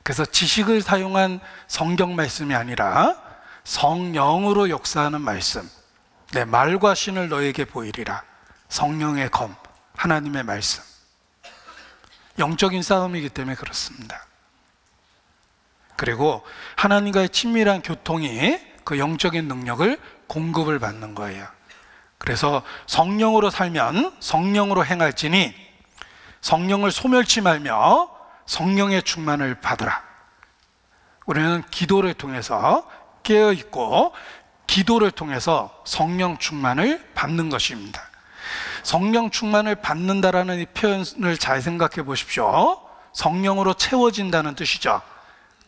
그래서 지식을 사용한 성경 말씀이 아니라 성령으로 역사하는 말씀, 내 말과 신을 너에게 보이리라. 성령의 검, 하나님의 말씀. 영적인 싸움이기 때문에 그렇습니다. 그리고 하나님과의 친밀한 교통이 그 영적인 능력을 공급을 받는 거예요. 그래서 성령으로 살면 성령으로 행할지니 성령을 소멸치 말며 성령의 충만을 받으라. 우리는 기도를 통해서 깨어있고 기도를 통해서 성령 충만을 받는 것입니다. 성령 충만을 받는다라는 이 표현을 잘 생각해 보십시오. 성령으로 채워진다는 뜻이죠.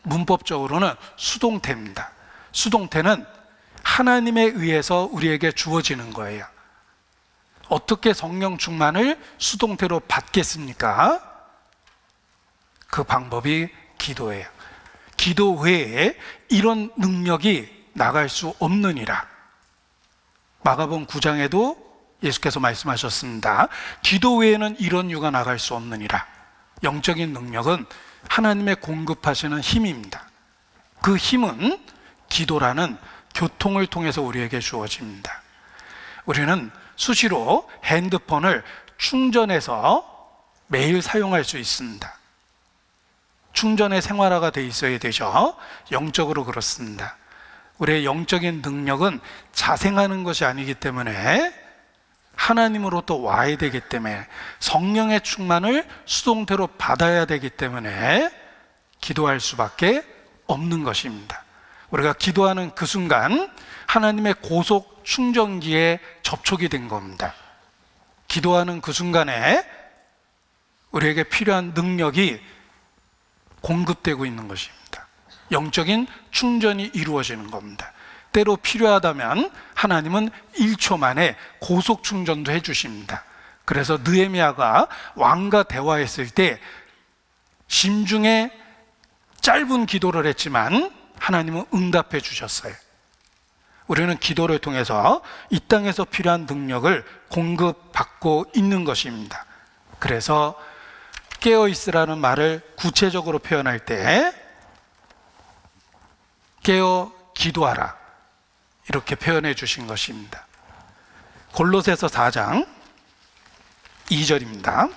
문법적으로는 수동태입니다. 수동태는 하나님에 의해서 우리에게 주어지는 거예요. 어떻게 성령 충만을 수동태로 받겠습니까? 그 방법이 기도예요. 기도 외에 이런 능력이 나갈 수 없느니라. 마가복음 9장에도 예수께서 말씀하셨습니다. 기도 외에는 이런 유가 나갈 수 없느니라. 영적인 능력은 하나님의 공급하시는 힘입니다. 그 힘은 기도라는 교통을 통해서 우리에게 주어집니다. 우리는 수시로 핸드폰을 충전해서 매일 사용할 수 있습니다. 충전의 생활화가 돼 있어야 되죠. 영적으로 그렇습니다. 우리의 영적인 능력은 자생하는 것이 아니기 때문에 하나님으로부터 와야 되기 때문에 성령의 충만을 수동태로 받아야 되기 때문에 기도할 수밖에 없는 것입니다. 우리가 기도하는 그 순간 하나님의 고속 충전기에 접촉이 된 겁니다. 기도하는 그 순간에 우리에게 필요한 능력이 공급되고 있는 것입니다. 영적인 충전이 이루어지는 겁니다. 때로 필요하다면 하나님은 1초 만에 고속 충전도 해주십니다. 그래서 느헤미야가 왕과 대화했을 때 심중에 짧은 기도를 했지만 하나님은 응답해 주셨어요. 우리는 기도를 통해서 이 땅에서 필요한 능력을 공급받고 있는 것입니다. 그래서 깨어있으라는 말을 구체적으로 표현할 때 깨어 기도하라 이렇게 표현해 주신 것입니다. 골로새서 4장 2절입니다.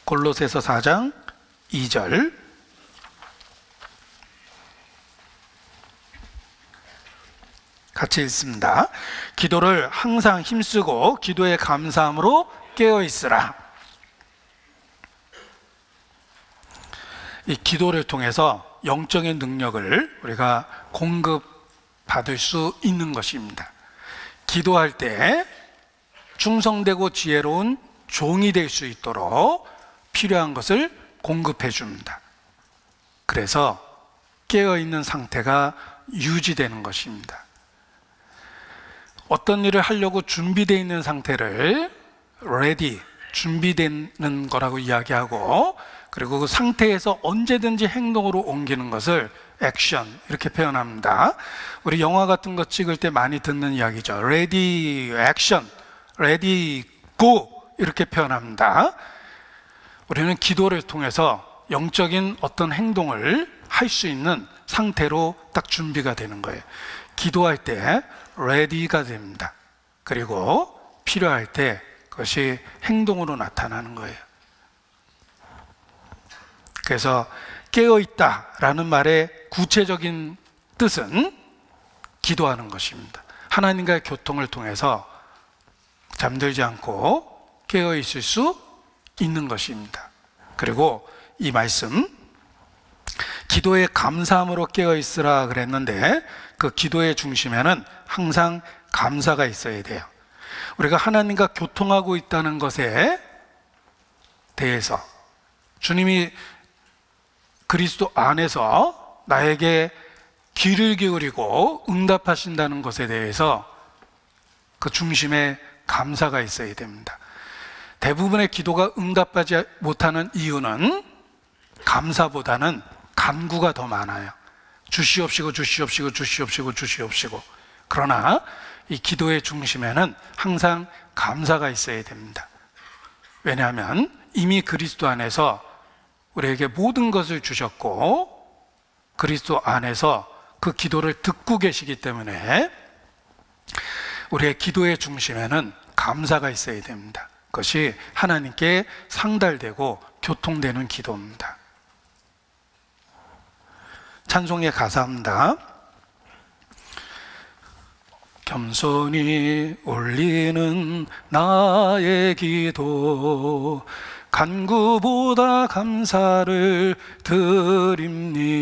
골로새서 4장 2절 같이 읽습니다. 기도를 항상 힘쓰고 기도에 감사함으로 깨어 있으라. 이 기도를 통해서 영적인 능력을 우리가 공급받을 수 있는 것입니다. 기도할 때 충성되고 지혜로운 종이 될 수 있도록 필요한 것을 공급해 줍니다. 그래서 깨어있는 상태가 유지되는 것입니다. 어떤 일을 하려고 준비되어 있는 상태를 ready, 준비되는 거라고 이야기하고, 그리고 그 상태에서 언제든지 행동으로 옮기는 것을 액션 이렇게 표현합니다. 우리 영화 같은 거 찍을 때 많이 듣는 이야기죠. ready, action, ready, go 이렇게 표현합니다. 우리는 기도를 통해서 영적인 어떤 행동을 할 수 있는 상태로 딱 준비가 되는 거예요. 기도할 때 ready가 됩니다. 그리고 필요할 때 그것이 행동으로 나타나는 거예요. 그래서 깨어있다라는 말의 구체적인 뜻은 기도하는 것입니다. 하나님과의 교통을 통해서 잠들지 않고 깨어있을 수 있는 것입니다. 그리고 이 말씀 기도에 감사함으로 깨어있으라 그랬는데 그 기도의 중심에는 항상 감사가 있어야 돼요. 우리가 하나님과 교통하고 있다는 것에 대해서 주님이 그리스도 안에서 나에게 귀를 기울이고 응답하신다는 것에 대해서 그 중심에 감사가 있어야 됩니다. 대부분의 기도가 응답하지 못하는 이유는 감사보다는 간구가 더 많아요. 주시옵시고 주시옵시고 주시옵시고 주시옵시고. 그러나 이 기도의 중심에는 항상 감사가 있어야 됩니다. 왜냐하면 이미 그리스도 안에서 우리에게 모든 것을 주셨고 그리스도 안에서 그 기도를 듣고 계시기 때문에 우리의 기도의 중심에는 감사가 있어야 됩니다. 그것이 하나님께 상달되고 교통되는 기도입니다. 찬송의 가사입니다. 겸손히 올리는 나의 기도 간구보다 감사를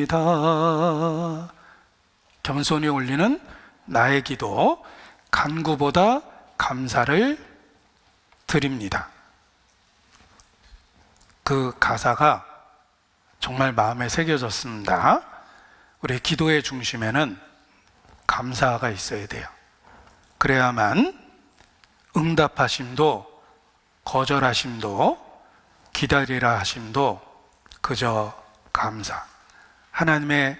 드립니다. 겸손히 올리는 나의 기도 간구보다 감사를 드립니다. 그 가사가 정말 마음에 새겨졌습니다. 우리 기도의 중심에는 감사가 있어야 돼요. 그래야만 응답하심도 거절하심도 기다리라 하심도 그저 감사. 하나님의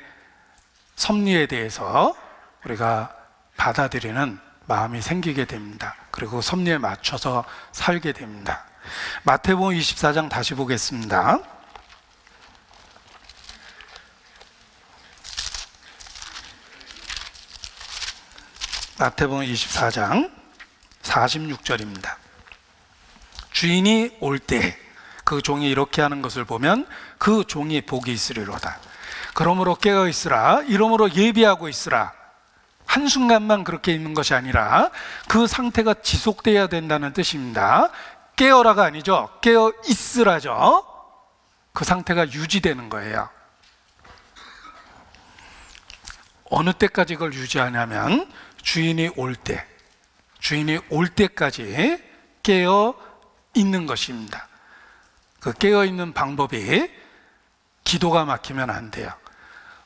섭리에 대해서 우리가 받아들이는 마음이 생기게 됩니다. 그리고 섭리에 맞춰서 살게 됩니다. 마태복음 24장 다시 보겠습니다. 마태복음 24장 46절입니다. 주인이 올 때 그 종이 이렇게 하는 것을 보면 그 종이 복이 있으리로다. 그러므로 깨어 있으라. 이러므로 예비하고 있으라. 한순간만 그렇게 있는 것이 아니라 그 상태가 지속돼야 된다는 뜻입니다. 깨어라가 아니죠. 깨어 있으라죠. 그 상태가 유지되는 거예요. 어느 때까지 그걸 유지하냐면 주인이 올 때까지 깨어 있는 것입니다. 그 깨어 있는 방법이 기도가 막히면 안 돼요.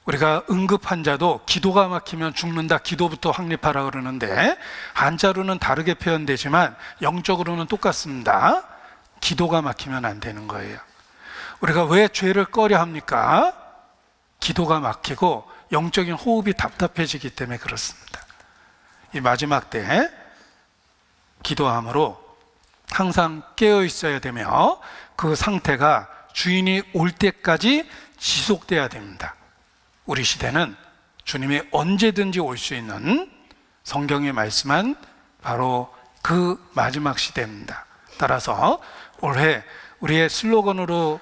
우리가 응급 환자도 기도가 막히면 죽는다, 기도부터 확립하라 그러는데 한자로는 다르게 표현되지만 영적으로는 똑같습니다. 기도가 막히면 안 되는 거예요. 우리가 왜 죄를 꺼려 합니까? 기도가 막히고 영적인 호흡이 답답해지기 때문에 그렇습니다. 이 마지막 때 기도함으로 항상 깨어 있어야 되며 그 상태가 주인이 올 때까지 지속돼야 됩니다. 우리 시대는 주님이 언제든지 올 수 있는 성경에 말씀한 바로 그 마지막 시대입니다. 따라서 올해 우리의 슬로건으로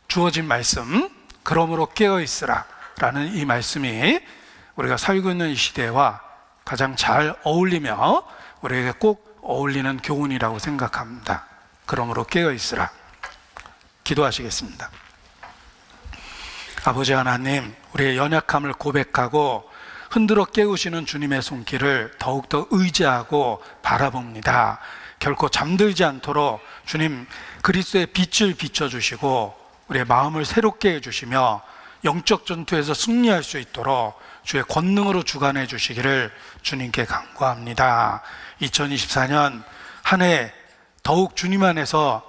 주어진 말씀, 그러므로 깨어 있으라 라는 이 말씀이 우리가 살고 있는 이 시대와 가장 잘 어울리며 우리에게 꼭 어울리는 교훈이라고 생각합니다. 그러므로 깨어 있으라. 기도하시겠습니다. 아버지 하나님, 우리의 연약함을 고백하고 흔들어 깨우시는 주님의 손길을 더욱더 의지하고 바라봅니다. 결코 잠들지 않도록 주님 그리스도의 빛을 비춰주시고 우리의 마음을 새롭게 해주시며 영적 전투에서 승리할 수 있도록 주의 권능으로 주관해 주시기를 주님께 간구합니다. 2024년 한 해 더욱 주님 안에서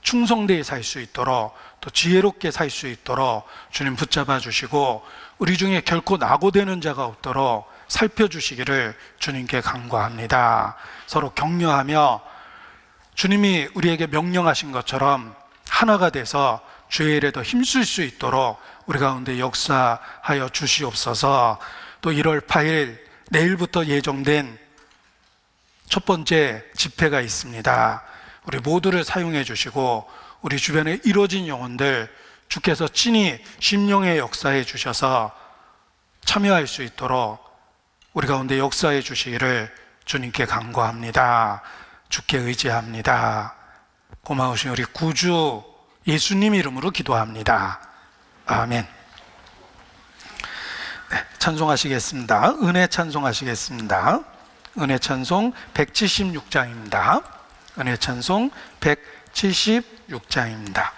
충성되게 살 수 있도록 또 지혜롭게 살 수 있도록 주님 붙잡아 주시고 우리 중에 결코 낙오되는 자가 없도록 살펴주시기를 주님께 간구합니다. 서로 격려하며 주님이 우리에게 명령하신 것처럼 하나가 돼서 주의 일에 더 힘쓸 수 있도록 우리 가운데 역사하여 주시옵소서. 또 1월 8일 내일부터 예정된 첫 번째 집회가 있습니다. 우리 모두를 사용해 주시고 우리 주변에 이루어진 영혼들 주께서 친히 심령의 역사해 주셔서 참여할 수 있도록 우리 가운데 역사해 주시기를 주님께 간구합니다. 주께 의지합니다. 고마우신 우리 구주 예수님 이름으로 기도합니다. 아멘. 네, 찬송하시겠습니다. 은혜 찬송하시겠습니다. 은혜 찬송 176장입니다. 은혜 찬송 176장입니다.